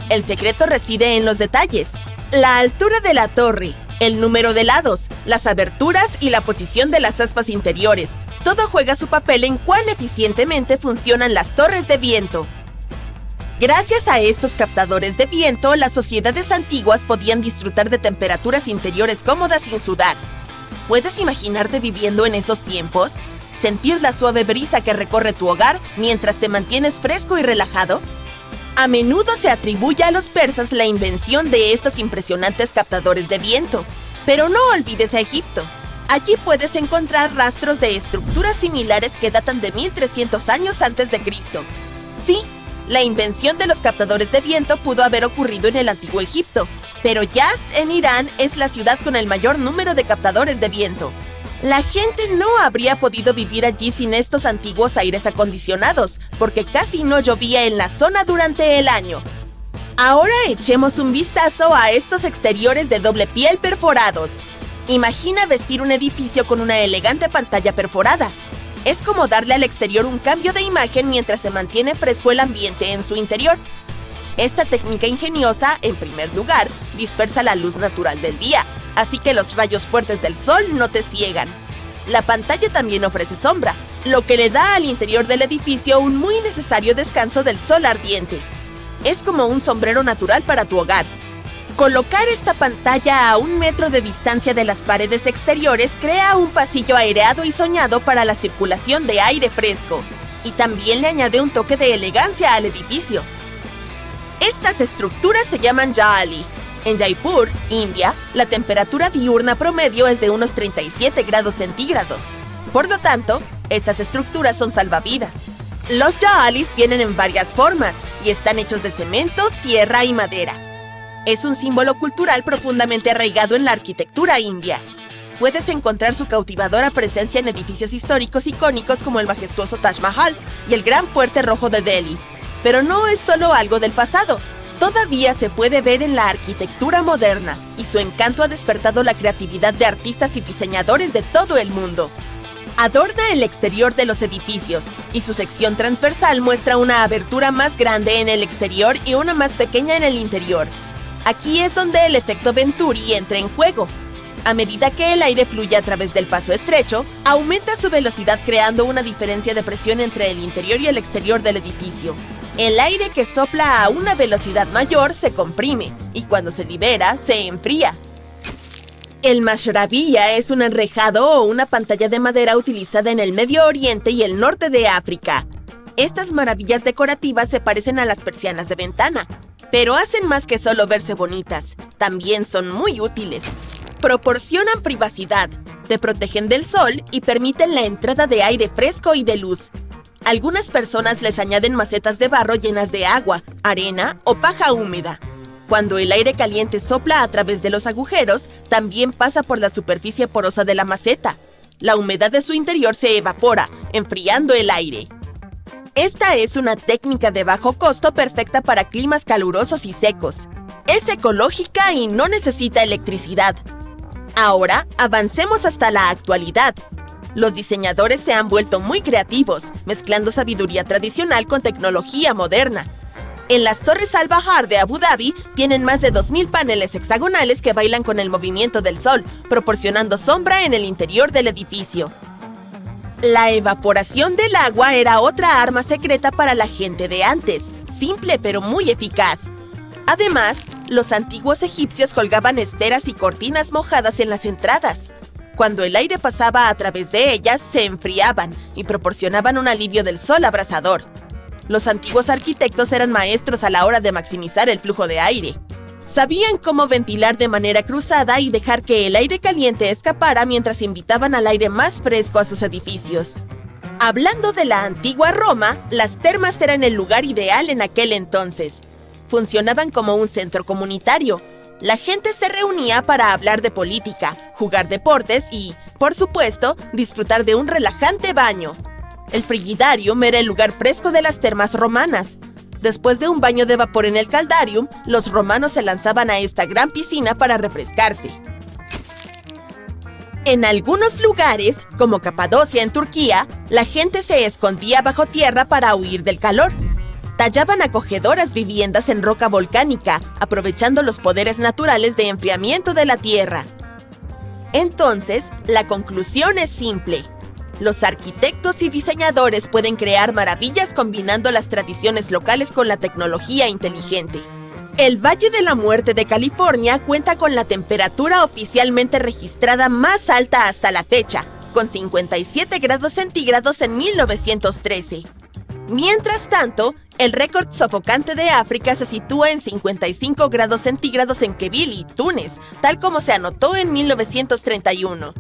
El secreto reside en los detalles. La altura de la torre, el número de lados, las aberturas y la posición de las aspas interiores. Todo juega su papel en cuán eficientemente funcionan las torres de viento. Gracias a estos captadores de viento, las sociedades antiguas podían disfrutar de temperaturas interiores cómodas sin sudar. ¿Puedes imaginarte viviendo en esos tiempos? ¿Sentir la suave brisa que recorre tu hogar mientras te mantienes fresco y relajado? A menudo se atribuye a los persas la invención de estos impresionantes captadores de viento. Pero no olvides a Egipto. Allí puedes encontrar rastros de estructuras similares que datan de 1300 años antes de Cristo. Sí, la invención de los captadores de viento pudo haber ocurrido en el antiguo Egipto, pero Yazd en Irán es la ciudad con el mayor número de captadores de viento. La gente no habría podido vivir allí sin estos antiguos aires acondicionados, porque casi no llovía en la zona durante el año. Ahora echemos un vistazo a estos exteriores de doble piel perforados. Imagina vestir un edificio con una elegante pantalla perforada. Es como darle al exterior un cambio de imagen mientras se mantiene fresco el ambiente en su interior. Esta técnica ingeniosa, en primer lugar, dispersa la luz natural del día, así que los rayos fuertes del sol no te ciegan. La pantalla también ofrece sombra, lo que le da al interior del edificio un muy necesario descanso del sol ardiente. Es como un sombrero natural para tu hogar. Colocar esta pantalla a 1 metro de distancia de las paredes exteriores crea un pasillo aireado y soñado para la circulación de aire fresco, y también le añade un toque de elegancia al edificio. Estas estructuras se llaman Jaali. En Jaipur, India, la temperatura diurna promedio es de unos 37 grados centígrados. Por lo tanto, estas estructuras son salvavidas. Los Jaalis vienen en varias formas y están hechos de cemento, tierra y madera. Es un símbolo cultural profundamente arraigado en la arquitectura india. Puedes encontrar su cautivadora presencia en edificios históricos icónicos como el majestuoso Taj Mahal y el Gran Puente Rojo de Delhi. Pero no es solo algo del pasado. Todavía se puede ver en la arquitectura moderna, y su encanto ha despertado la creatividad de artistas y diseñadores de todo el mundo. Adorna el exterior de los edificios, y su sección transversal muestra una abertura más grande en el exterior y una más pequeña en el interior. Aquí es donde el efecto Venturi entra en juego. A medida que el aire fluye a través del paso estrecho, aumenta su velocidad creando una diferencia de presión entre el interior y el exterior del edificio. El aire que sopla a una velocidad mayor se comprime, y cuando se libera, se enfría. El mashrabiyya es un enrejado o una pantalla de madera utilizada en el Medio Oriente y el norte de África. Estas maravillas decorativas se parecen a las persianas de ventana, pero hacen más que solo verse bonitas. También son muy útiles. Proporcionan privacidad, te protegen del sol y permiten la entrada de aire fresco y de luz. Algunas personas les añaden macetas de barro llenas de agua, arena o paja húmeda. Cuando el aire caliente sopla a través de los agujeros, también pasa por la superficie porosa de la maceta. La humedad de su interior se evapora, enfriando el aire. Esta es una técnica de bajo costo perfecta para climas calurosos y secos. Es ecológica y no necesita electricidad. Ahora, avancemos hasta la actualidad. Los diseñadores se han vuelto muy creativos, mezclando sabiduría tradicional con tecnología moderna. En las Torres Al Bahar de Abu Dhabi tienen más de 2000 paneles hexagonales que bailan con el movimiento del sol, proporcionando sombra en el interior del edificio. La evaporación del agua era otra arma secreta para la gente de antes, simple pero muy eficaz. Además, los antiguos egipcios colgaban esteras y cortinas mojadas en las entradas. Cuando el aire pasaba a través de ellas, se enfriaban y proporcionaban un alivio del sol abrasador. Los antiguos arquitectos eran maestros a la hora de maximizar el flujo de aire. Sabían cómo ventilar de manera cruzada y dejar que el aire caliente escapara mientras invitaban al aire más fresco a sus edificios. Hablando de la antigua Roma, las termas eran el lugar ideal en aquel entonces. Funcionaban como un centro comunitario. La gente se reunía para hablar de política, jugar deportes y, por supuesto, disfrutar de un relajante baño. El frigidarium era el lugar fresco de las termas romanas. Después de un baño de vapor en el caldarium, los romanos se lanzaban a esta gran piscina para refrescarse. En algunos lugares, como Capadocia en Turquía, la gente se escondía bajo tierra para huir del calor. Tallaban acogedoras viviendas en roca volcánica, aprovechando los poderes naturales de enfriamiento de la tierra. Entonces, la conclusión es simple. Los arquitectos y diseñadores pueden crear maravillas combinando las tradiciones locales con la tecnología inteligente. El Valle de la Muerte de California cuenta con la temperatura oficialmente registrada más alta hasta la fecha, con 57 grados centígrados en 1913. Mientras tanto, el récord sofocante de África se sitúa en 55 grados centígrados en Kebili, Túnez, tal como se anotó en 1931.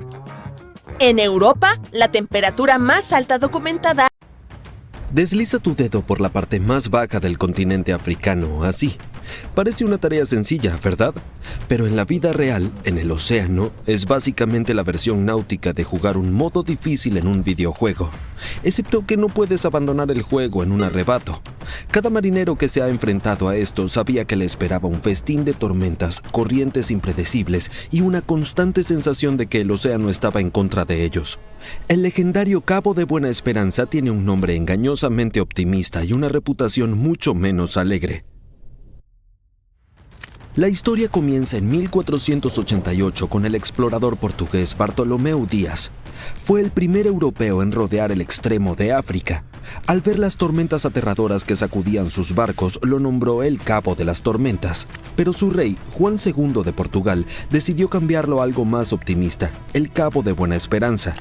En Europa, la temperatura más alta documentada. Desliza tu dedo por la parte más baja del continente africano, así. Parece una tarea sencilla, ¿verdad? Pero en la vida real, en el océano, es básicamente la versión náutica de jugar un modo difícil en un videojuego. Excepto que no puedes abandonar el juego en un arrebato. Cada marinero que se ha enfrentado a esto sabía que le esperaba un festín de tormentas, corrientes impredecibles y una constante sensación de que el océano estaba en contra de ellos. El legendario Cabo de Buena Esperanza tiene un nombre engañosamente optimista y una reputación mucho menos alegre. La historia comienza en 1488 con el explorador portugués Bartolomeu Dias. Fue el primer europeo en rodear el extremo de África. Al ver las tormentas aterradoras que sacudían sus barcos, lo nombró el Cabo de las Tormentas. Pero su rey, Juan II de Portugal, decidió cambiarlo a algo más optimista, el Cabo de Buena Esperanza.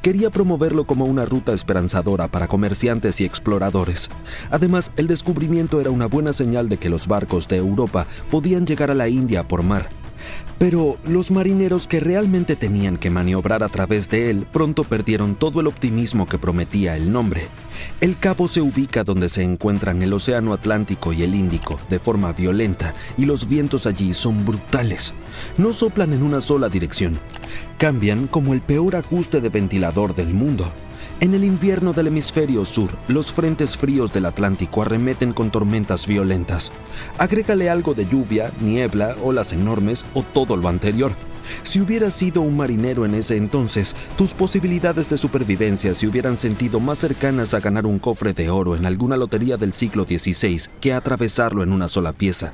Quería promoverlo como una ruta esperanzadora para comerciantes y exploradores. Además, el descubrimiento era una buena señal de que los barcos de Europa podían llegar a la India por mar. Pero los marineros que realmente tenían que maniobrar a través de él pronto perdieron todo el optimismo que prometía el nombre. El cabo se ubica donde se encuentran el Océano Atlántico y el Índico de forma violenta y los vientos allí son brutales. No soplan en una sola dirección. Cambian como el peor ajuste de ventilador del mundo. En el invierno del hemisferio sur, los frentes fríos del Atlántico arremeten con tormentas violentas. Agrégale algo de lluvia, niebla, olas enormes o todo lo anterior. Si hubieras sido un marinero en ese entonces, tus posibilidades de supervivencia se hubieran sentido más cercanas a ganar un cofre de oro en alguna lotería del siglo XVI que a atravesarlo en una sola pieza.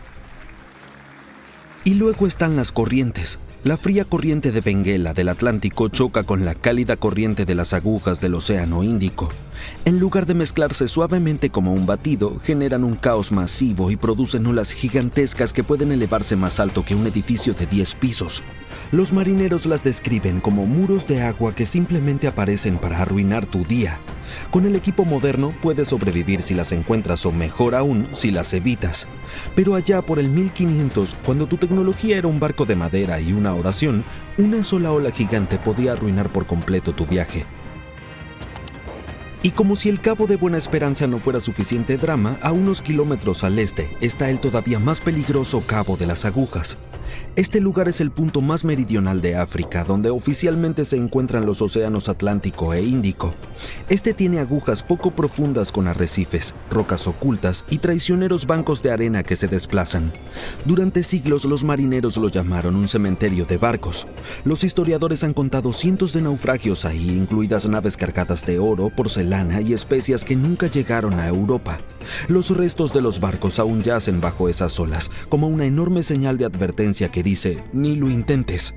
Y luego están las corrientes. La fría corriente de Benguela del Atlántico choca con la cálida corriente de las agujas del Océano Índico. En lugar de mezclarse suavemente como un batido, generan un caos masivo y producen olas gigantescas que pueden elevarse más alto que un edificio de 10 pisos. Los marineros las describen como muros de agua que simplemente aparecen para arruinar tu día. Con el equipo moderno puedes sobrevivir si las encuentras o mejor aún si las evitas. Pero allá por el 1500, cuando tu tecnología era un barco de madera y una oración, una sola ola gigante podía arruinar por completo tu viaje. Y como si el Cabo de Buena Esperanza no fuera suficiente drama, a unos kilómetros al este está el todavía más peligroso Cabo de las Agujas. Este lugar es el punto más meridional de África, donde oficialmente se encuentran los océanos Atlántico e Índico. Este tiene agujas poco profundas con arrecifes, rocas ocultas y traicioneros bancos de arena que se desplazan. Durante siglos los marineros lo llamaron un cementerio de barcos. Los historiadores han contado cientos de naufragios ahí, incluidas naves cargadas de oro, porcelana y especias que nunca llegaron a Europa. Los restos de los barcos aún yacen bajo esas olas, como una enorme señal de advertencia que dice, ni lo intentes.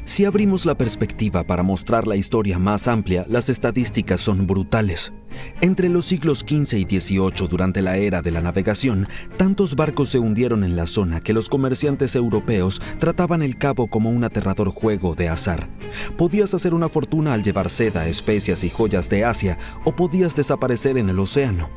Si abrimos la perspectiva para mostrar la historia más amplia, las estadísticas son brutales. Entre los siglos XV y XVIII, durante la era de la navegación, tantos barcos se hundieron en la zona que los comerciantes europeos trataban el cabo como un aterrador juego de azar. Podías hacer una fortuna al llevar seda, especias y joyas de Asia, o podías desaparecer en el océano.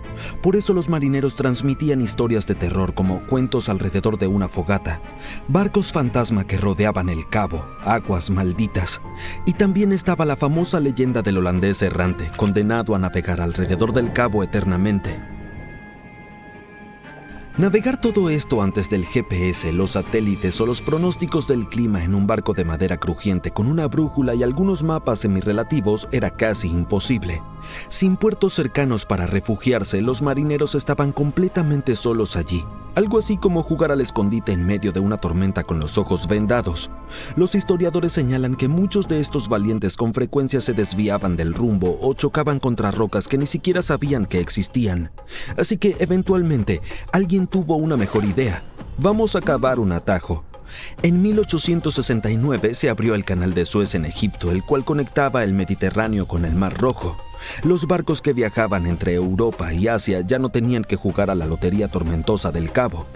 Por eso los marineros transmitían historias de terror como cuentos alrededor de una fogata, barcos fantasma que rodeaban el cabo, aguas malditas. Y también estaba la famosa leyenda del holandés errante, condenado a navegar alrededor del cabo eternamente. Navegar todo esto antes del GPS, los satélites o los pronósticos del clima en un barco de madera crujiente con una brújula y algunos mapas semirrelativos era casi imposible. Sin puertos cercanos para refugiarse, los marineros estaban completamente solos allí, algo así como jugar al escondite en medio de una tormenta con los ojos vendados. Los historiadores señalan que muchos de estos valientes con frecuencia se desviaban del rumbo o chocaban contra rocas que ni siquiera sabían que existían. Así que eventualmente alguien tuvo una mejor idea. Vamos a cavar un atajo. En 1869 se abrió el Canal de Suez en Egipto, el cual conectaba el Mediterráneo con el Mar Rojo. Los barcos que viajaban entre Europa y Asia ya no tenían que jugar a la lotería tormentosa del Cabo.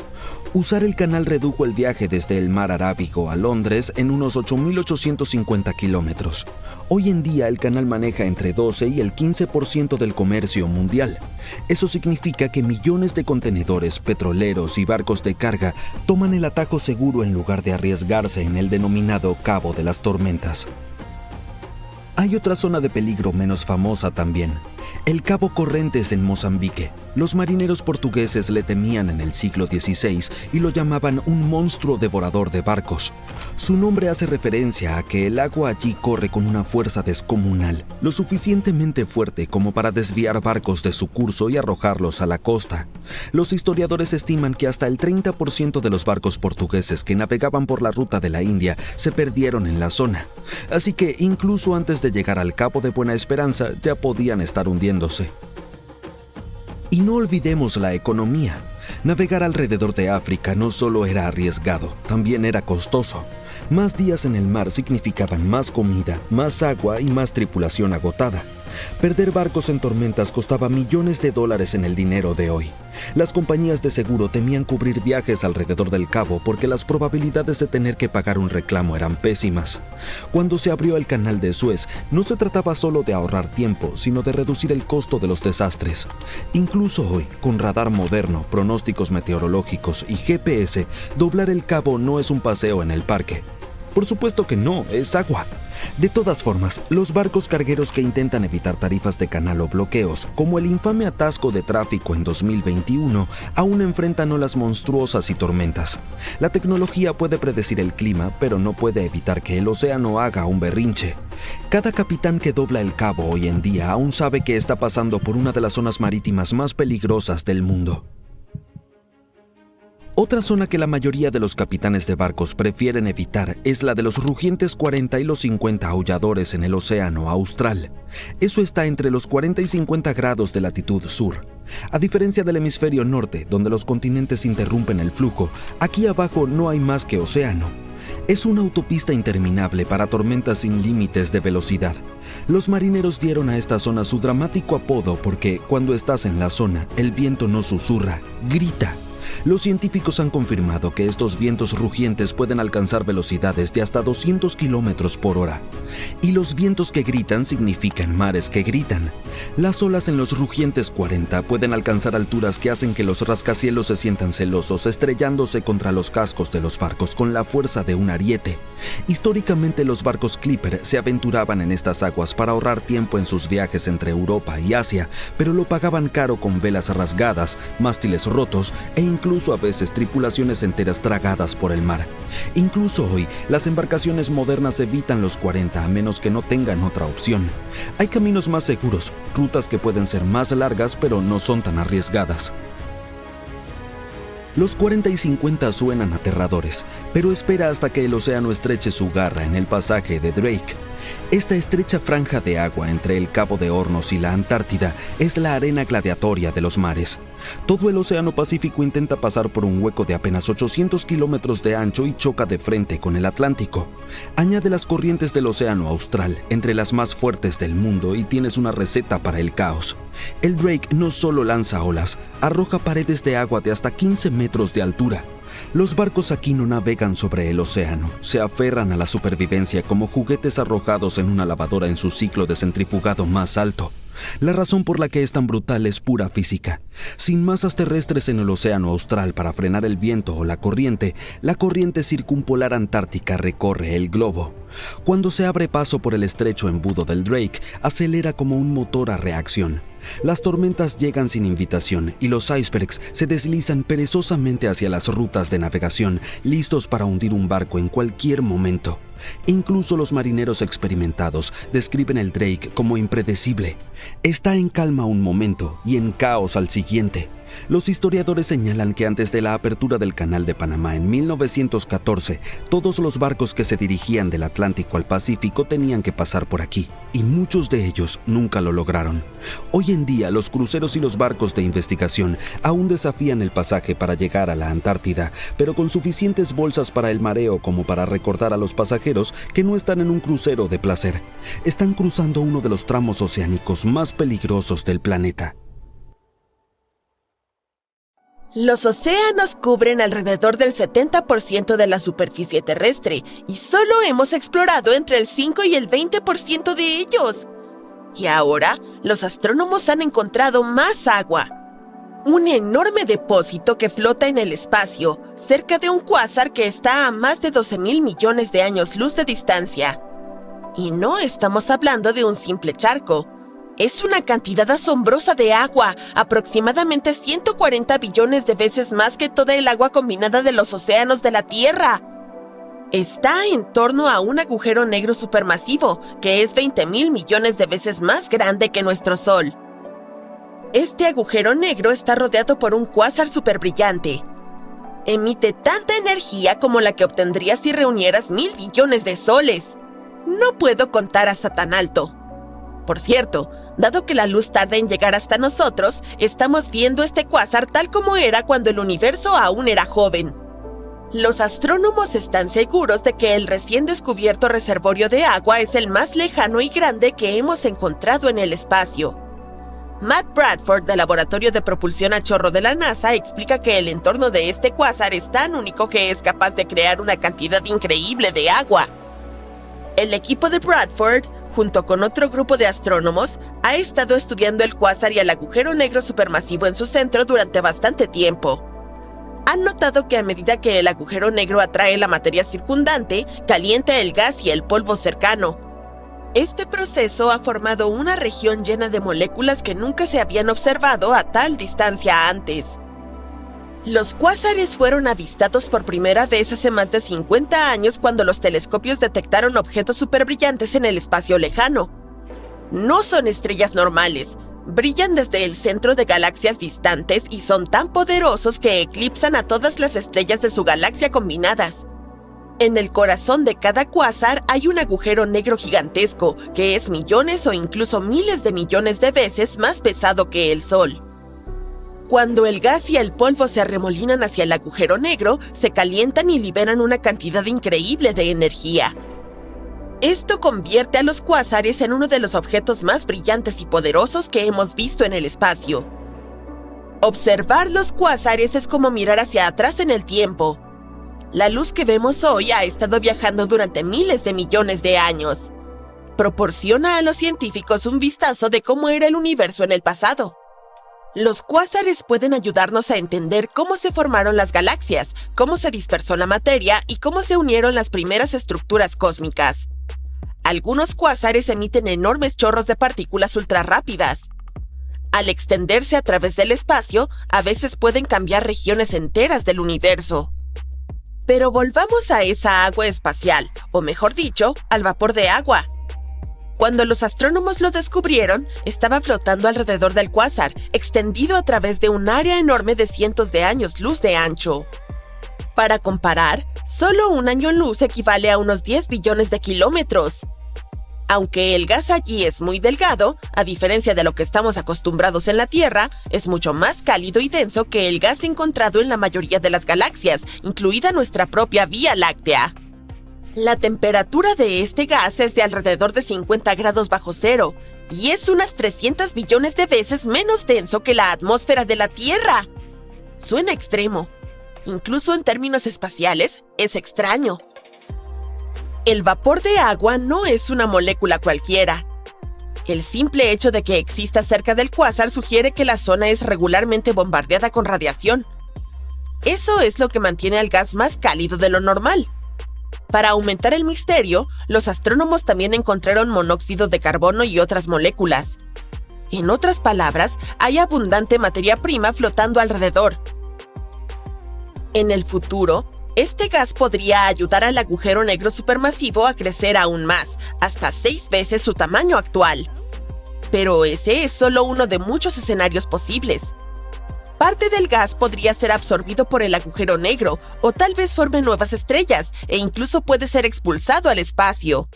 Usar el canal redujo el viaje desde el mar Arábigo a Londres en unos 8.850 kilómetros. Hoy en día el canal maneja entre 12 y el 15% del comercio mundial. Eso significa que millones de contenedores, petroleros y barcos de carga toman el atajo seguro en lugar de arriesgarse en el denominado Cabo de las Tormentas. Hay otra zona de peligro menos famosa también, el Cabo Correntes en Mozambique. Los marineros portugueses le temían en el siglo XVI y lo llamaban un monstruo devorador de barcos. Su nombre hace referencia a que el agua allí corre con una fuerza descomunal, lo suficientemente fuerte como para desviar barcos de su curso y arrojarlos a la costa. Los historiadores estiman que hasta el 30% de los barcos portugueses que navegaban por la ruta de la India se perdieron en la zona. Así que incluso antes de llegar al Cabo de Buena Esperanza ya podían estar hundiéndose. Y no olvidemos la economía. Navegar alrededor de África no solo era arriesgado, también era costoso. Más días en el mar significaban más comida, más agua y más tripulación agotada. Perder barcos en tormentas costaba millones de dólares en el dinero de hoy. Las compañías de seguro temían cubrir viajes alrededor del cabo porque las probabilidades de tener que pagar un reclamo eran pésimas. Cuando se abrió el canal de Suez, no se trataba solo de ahorrar tiempo, sino de reducir el costo de los desastres. Incluso hoy, con radar moderno, pronósticos meteorológicos y GPS, doblar el cabo no es un paseo en el parque. Por supuesto que no, es agua. De todas formas, los barcos cargueros que intentan evitar tarifas de canal o bloqueos, como el infame atasco de tráfico en 2021, aún enfrentan olas monstruosas y tormentas. La tecnología puede predecir el clima, pero no puede evitar que el océano haga un berrinche. Cada capitán que dobla el cabo hoy en día aún sabe que está pasando por una de las zonas marítimas más peligrosas del mundo. Otra zona que la mayoría de los capitanes de barcos prefieren evitar es la de los rugientes 40 y los 50 aulladores en el océano austral. Eso está entre los 40 y 50 grados de latitud sur. A diferencia del hemisferio norte, donde los continentes interrumpen el flujo, aquí abajo no hay más que océano. Es una autopista interminable para tormentas sin límites de velocidad. Los marineros dieron a esta zona su dramático apodo porque, cuando estás en la zona, el viento no susurra, grita. Los científicos han confirmado que estos vientos rugientes pueden alcanzar velocidades de hasta 200 kilómetros por hora. Y los vientos que gritan significan mares que gritan. Las olas en los rugientes 40 pueden alcanzar alturas que hacen que los rascacielos se sientan celosos, estrellándose contra los cascos de los barcos con la fuerza de un ariete. Históricamente, los barcos Clipper se aventuraban en estas aguas para ahorrar tiempo en sus viajes entre Europa y Asia, pero lo pagaban caro con velas rasgadas, mástiles rotos e incluso a veces tripulaciones enteras tragadas por el mar. Incluso hoy, las embarcaciones modernas evitan los 40 a menos que no tengan otra opción. Hay caminos más seguros, rutas que pueden ser más largas pero no son tan arriesgadas. Los 40 y 50 suenan aterradores, pero espera hasta que el océano estreche su garra en el pasaje de Drake. Esta estrecha franja de agua entre el Cabo de Hornos y la Antártida es la arena gladiatoria de los mares. Todo el Océano Pacífico intenta pasar por un hueco de apenas 800 kilómetros de ancho y choca de frente con el Atlántico. Añade las corrientes del Océano Austral, entre las más fuertes del mundo, y tienes una receta para el caos. El Drake no solo lanza olas, arroja paredes de agua de hasta 15 metros de altura. Los barcos aquí no navegan sobre el océano, se aferran a la supervivencia como juguetes arrojados en una lavadora en su ciclo de centrifugado más alto. La razón por la que es tan brutal es pura física. Sin masas terrestres en el océano austral para frenar el viento o la corriente circumpolar antártica recorre el globo. Cuando se abre paso por el estrecho embudo del Drake, acelera como un motor a reacción. Las tormentas llegan sin invitación y los icebergs se deslizan perezosamente hacia las rutas de navegación, listos para hundir un barco en cualquier momento. Incluso los marineros experimentados describen el Drake como impredecible. Está en calma un momento y en caos al siguiente. Los historiadores señalan que antes de la apertura del Canal de Panamá en 1914, todos los barcos que se dirigían del Atlántico al Pacífico tenían que pasar por aquí, y muchos de ellos nunca lo lograron. Hoy en día, los cruceros y los barcos de investigación aún desafían el pasaje para llegar a la Antártida, pero con suficientes bolsas para el mareo como para recordar a los pasajeros que no están en un crucero de placer. Están cruzando uno de los tramos oceánicos más peligrosos del planeta. Los océanos cubren alrededor del 70% de la superficie terrestre y solo hemos explorado entre el 5 y el 20% de ellos. Y ahora, los astrónomos han encontrado más agua. Un enorme depósito que flota en el espacio, cerca de un cuásar que está a más de 12,000 millones de años luz de distancia. Y no estamos hablando de un simple charco. Es una cantidad asombrosa de agua, aproximadamente 140 billones de veces más que toda el agua combinada de los océanos de la Tierra. Está en torno a un agujero negro supermasivo, que es 20,000 millones de veces más grande que nuestro Sol. Este agujero negro está rodeado por un cuásar superbrillante. Emite tanta energía como la que obtendrías si reunieras 1,000 billones de soles. No puedo contar hasta tan alto. Por cierto, dado que la luz tarda en llegar hasta nosotros, estamos viendo este cuásar tal como era cuando el universo aún era joven. Los astrónomos están seguros de que el recién descubierto reservorio de agua es el más lejano y grande que hemos encontrado en el espacio. Matt Bradford, del Laboratorio de Propulsión a Chorro de la NASA, explica que el entorno de este cuásar es tan único que es capaz de crear una cantidad increíble de agua. El equipo de Bradford, junto con otro grupo de astrónomos, ha estado estudiando el cuásar y el agujero negro supermasivo en su centro durante bastante tiempo. Han notado que a medida que el agujero negro atrae la materia circundante, calienta el gas y el polvo cercano. Este proceso ha formado una región llena de moléculas que nunca se habían observado a tal distancia antes. Los cuásares fueron avistados por primera vez hace más de 50 años cuando los telescopios detectaron objetos superbrillantes en el espacio lejano. No son estrellas normales. Brillan desde el centro de galaxias distantes y son tan poderosos que eclipsan a todas las estrellas de su galaxia combinadas. En el corazón de cada cuásar hay un agujero negro gigantesco, que es millones o incluso miles de millones de veces más pesado que el Sol. Cuando el gas y el polvo se arremolinan hacia el agujero negro, se calientan y liberan una cantidad increíble de energía. Esto convierte a los cuásares en uno de los objetos más brillantes y poderosos que hemos visto en el espacio. Observar los cuásares es como mirar hacia atrás en el tiempo. La luz que vemos hoy ha estado viajando durante miles de millones de años. Proporciona a los científicos un vistazo de cómo era el universo en el pasado. Los cuásares pueden ayudarnos a entender cómo se formaron las galaxias, cómo se dispersó la materia y cómo se unieron las primeras estructuras cósmicas. Algunos cuásares emiten enormes chorros de partículas ultrarrápidas. Al extenderse a través del espacio, a veces pueden cambiar regiones enteras del universo. Pero volvamos a esa agua espacial, o mejor dicho, al vapor de agua. Cuando los astrónomos lo descubrieron, estaba flotando alrededor del cuásar, extendido a través de un área enorme de cientos de años luz de ancho. Para comparar, solo un año luz equivale a unos 10 billones de kilómetros. Aunque el gas allí es muy delgado, a diferencia de lo que estamos acostumbrados en la Tierra, es mucho más cálido y denso que el gas encontrado en la mayoría de las galaxias, incluida nuestra propia Vía Láctea. La temperatura de este gas es de alrededor de 50 grados bajo cero, y es unas 300 billones de veces menos denso que la atmósfera de la Tierra. Suena extremo. Incluso en términos espaciales, es extraño. El vapor de agua no es una molécula cualquiera. El simple hecho de que exista cerca del cuásar sugiere que la zona es regularmente bombardeada con radiación. Eso es lo que mantiene al gas más cálido de lo normal. Para aumentar el misterio, los astrónomos también encontraron monóxido de carbono y otras moléculas. En otras palabras, hay abundante materia prima flotando alrededor. En el futuro, este gas podría ayudar al agujero negro supermasivo a crecer aún más, hasta 6 veces su tamaño actual. Pero ese es solo uno de muchos escenarios posibles. Parte del gas podría ser absorbido por el agujero negro, o tal vez forme nuevas estrellas, e incluso puede ser expulsado al espacio.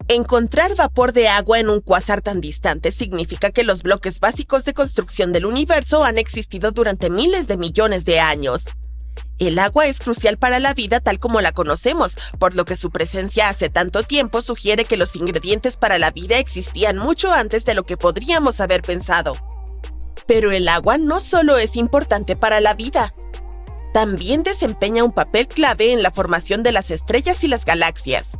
Encontrar vapor de agua en un cuásar tan distante significa que los bloques básicos de construcción del universo han existido durante miles de millones de años. El agua es crucial para la vida tal como la conocemos, por lo que su presencia hace tanto tiempo sugiere que los ingredientes para la vida existían mucho antes de lo que podríamos haber pensado. Pero el agua no solo es importante para la vida. También desempeña un papel clave en la formación de las estrellas y las galaxias.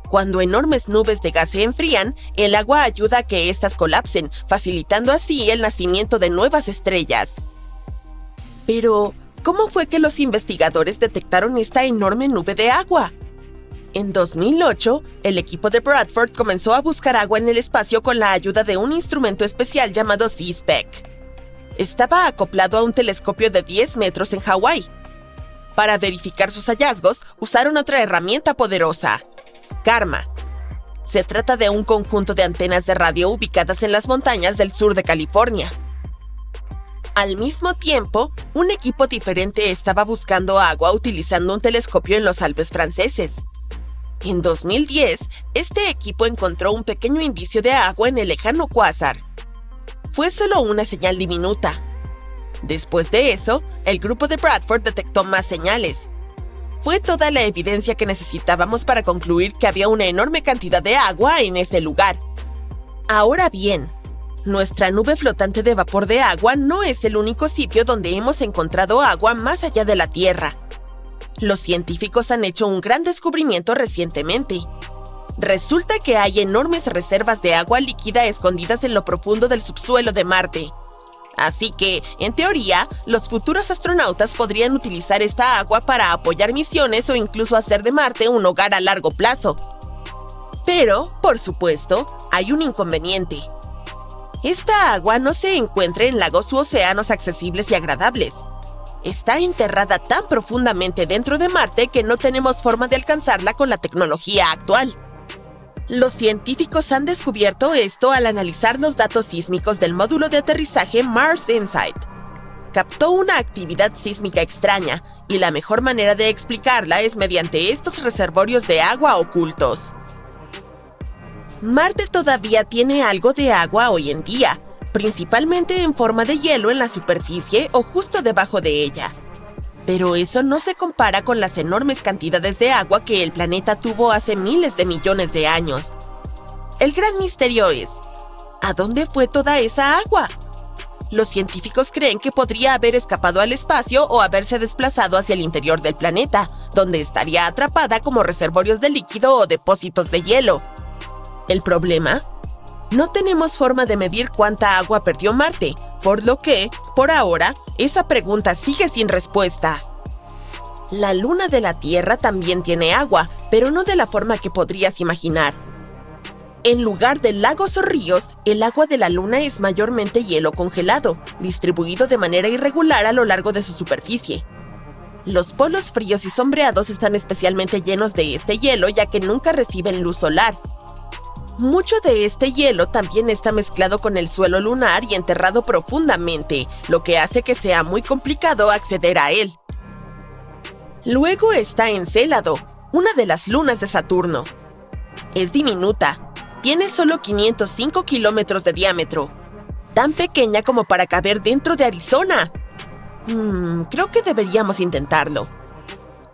Cuando enormes nubes de gas se enfrían, el agua ayuda a que éstas colapsen, facilitando así el nacimiento de nuevas estrellas. Pero, ¿cómo fue que los investigadores detectaron esta enorme nube de agua? En 2008, el equipo de Bradford comenzó a buscar agua en el espacio con la ayuda de un instrumento especial llamado SeaSpec. Estaba acoplado a un telescopio de 10 metros en Hawái. Para verificar sus hallazgos, usaron otra herramienta poderosa: Karma. Se trata de un conjunto de antenas de radio ubicadas en las montañas del sur de California. Al mismo tiempo, un equipo diferente estaba buscando agua utilizando un telescopio en los Alpes franceses. En 2010, este equipo encontró un pequeño indicio de agua en el lejano cuásar. Fue solo una señal diminuta. Después de eso, el grupo de Bradford detectó más señales. fue toda la evidencia que necesitábamos para concluir que había una enorme cantidad de agua en ese lugar. Ahora bien, nuestra nube flotante de vapor de agua no es el único sitio donde hemos encontrado agua más allá de la Tierra. Los científicos han hecho un gran descubrimiento recientemente. Resulta que hay enormes reservas de agua líquida escondidas en lo profundo del subsuelo de Marte. Así que, en teoría, los futuros astronautas podrían utilizar esta agua para apoyar misiones o incluso hacer de Marte un hogar a largo plazo. Pero, por supuesto, hay un inconveniente. Esta agua no se encuentra en lagos u océanos accesibles y agradables. Está enterrada tan profundamente dentro de Marte que no tenemos forma de alcanzarla con la tecnología actual. Los científicos han descubierto esto al analizar los datos sísmicos del módulo de aterrizaje Mars Insight. Captó una actividad sísmica extraña, y la mejor manera de explicarla es mediante estos reservorios de agua ocultos. Marte todavía tiene algo de agua hoy en día, principalmente en forma de hielo en la superficie o justo debajo de ella. Pero eso no se compara con las enormes cantidades de agua que el planeta tuvo hace miles de millones de años. El gran misterio es, ¿a dónde fue toda esa agua? Los científicos creen que podría haber escapado al espacio o haberse desplazado hacia el interior del planeta, donde estaría atrapada como reservorios de líquido o depósitos de hielo. ¿El problema? No tenemos forma de medir cuánta agua perdió Marte, por lo que, por ahora, esa pregunta sigue sin respuesta. La luna de la Tierra también tiene agua, pero no de la forma que podrías imaginar. En lugar de lagos o ríos, el agua de la luna es mayormente hielo congelado, distribuido de manera irregular a lo largo de su superficie. Los polos fríos y sombreados están especialmente llenos de este hielo ya que nunca reciben luz solar. Mucho de este hielo también está mezclado con el suelo lunar y enterrado profundamente, lo que hace que sea muy complicado acceder a él. Luego está Encélado, una de las lunas de Saturno. Es diminuta, tiene solo 505 kilómetros de diámetro, tan pequeña como para caber dentro de Arizona. Creo que deberíamos intentarlo.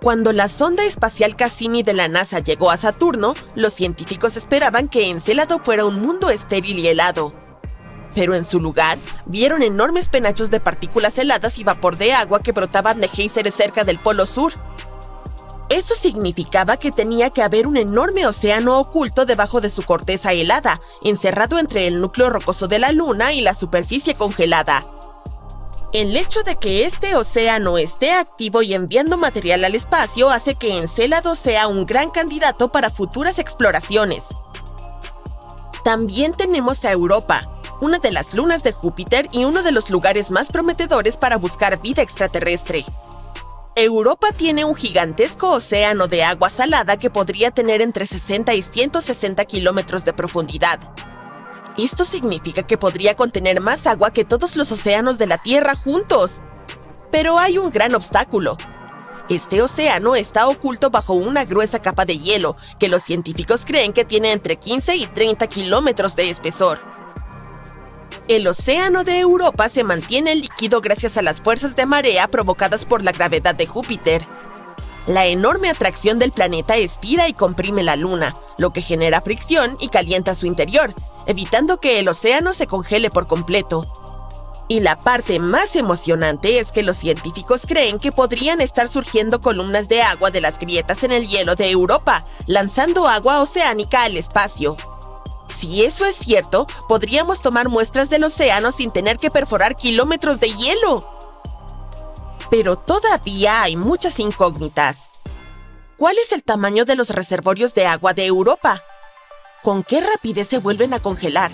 Cuando la sonda espacial Cassini de la NASA llegó a Saturno, los científicos esperaban que Encélado fuera un mundo estéril y helado. Pero en su lugar, vieron enormes penachos de partículas heladas y vapor de agua que brotaban de géiseres cerca del Polo Sur. Eso significaba que tenía que haber un enorme océano oculto debajo de su corteza helada, encerrado entre el núcleo rocoso de la Luna y la superficie congelada. El hecho de que este océano esté activo y enviando material al espacio hace que Encélado sea un gran candidato para futuras exploraciones. También tenemos a Europa, una de las lunas de Júpiter y uno de los lugares más prometedores para buscar vida extraterrestre. Europa tiene un gigantesco océano de agua salada que podría tener entre 60 y 160 kilómetros de profundidad. Esto significa que podría contener más agua que todos los océanos de la Tierra juntos. Pero hay un gran obstáculo. Este océano está oculto bajo una gruesa capa de hielo que los científicos creen que tiene entre 15 y 30 kilómetros de espesor. El océano de Europa se mantiene líquido gracias a las fuerzas de marea provocadas por la gravedad de Júpiter. La enorme atracción del planeta estira y comprime la Luna, lo que genera fricción y calienta su interior, evitando que el océano se congele por completo. Y la parte más emocionante es que los científicos creen que podrían estar surgiendo columnas de agua de las grietas en el hielo de Europa, lanzando agua oceánica al espacio. Si eso es cierto, podríamos tomar muestras del océano sin tener que perforar kilómetros de hielo. Pero todavía hay muchas incógnitas. ¿Cuál es el tamaño de los reservorios de agua de Europa? ¿Con qué rapidez se vuelven a congelar?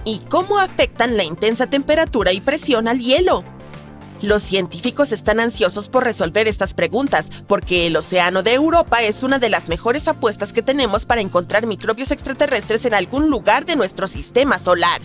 ¿Y cómo afectan la intensa temperatura y presión al hielo? Los científicos están ansiosos por resolver estas preguntas, porque el océano de Europa es una de las mejores apuestas que tenemos para encontrar microbios extraterrestres en algún lugar de nuestro sistema solar.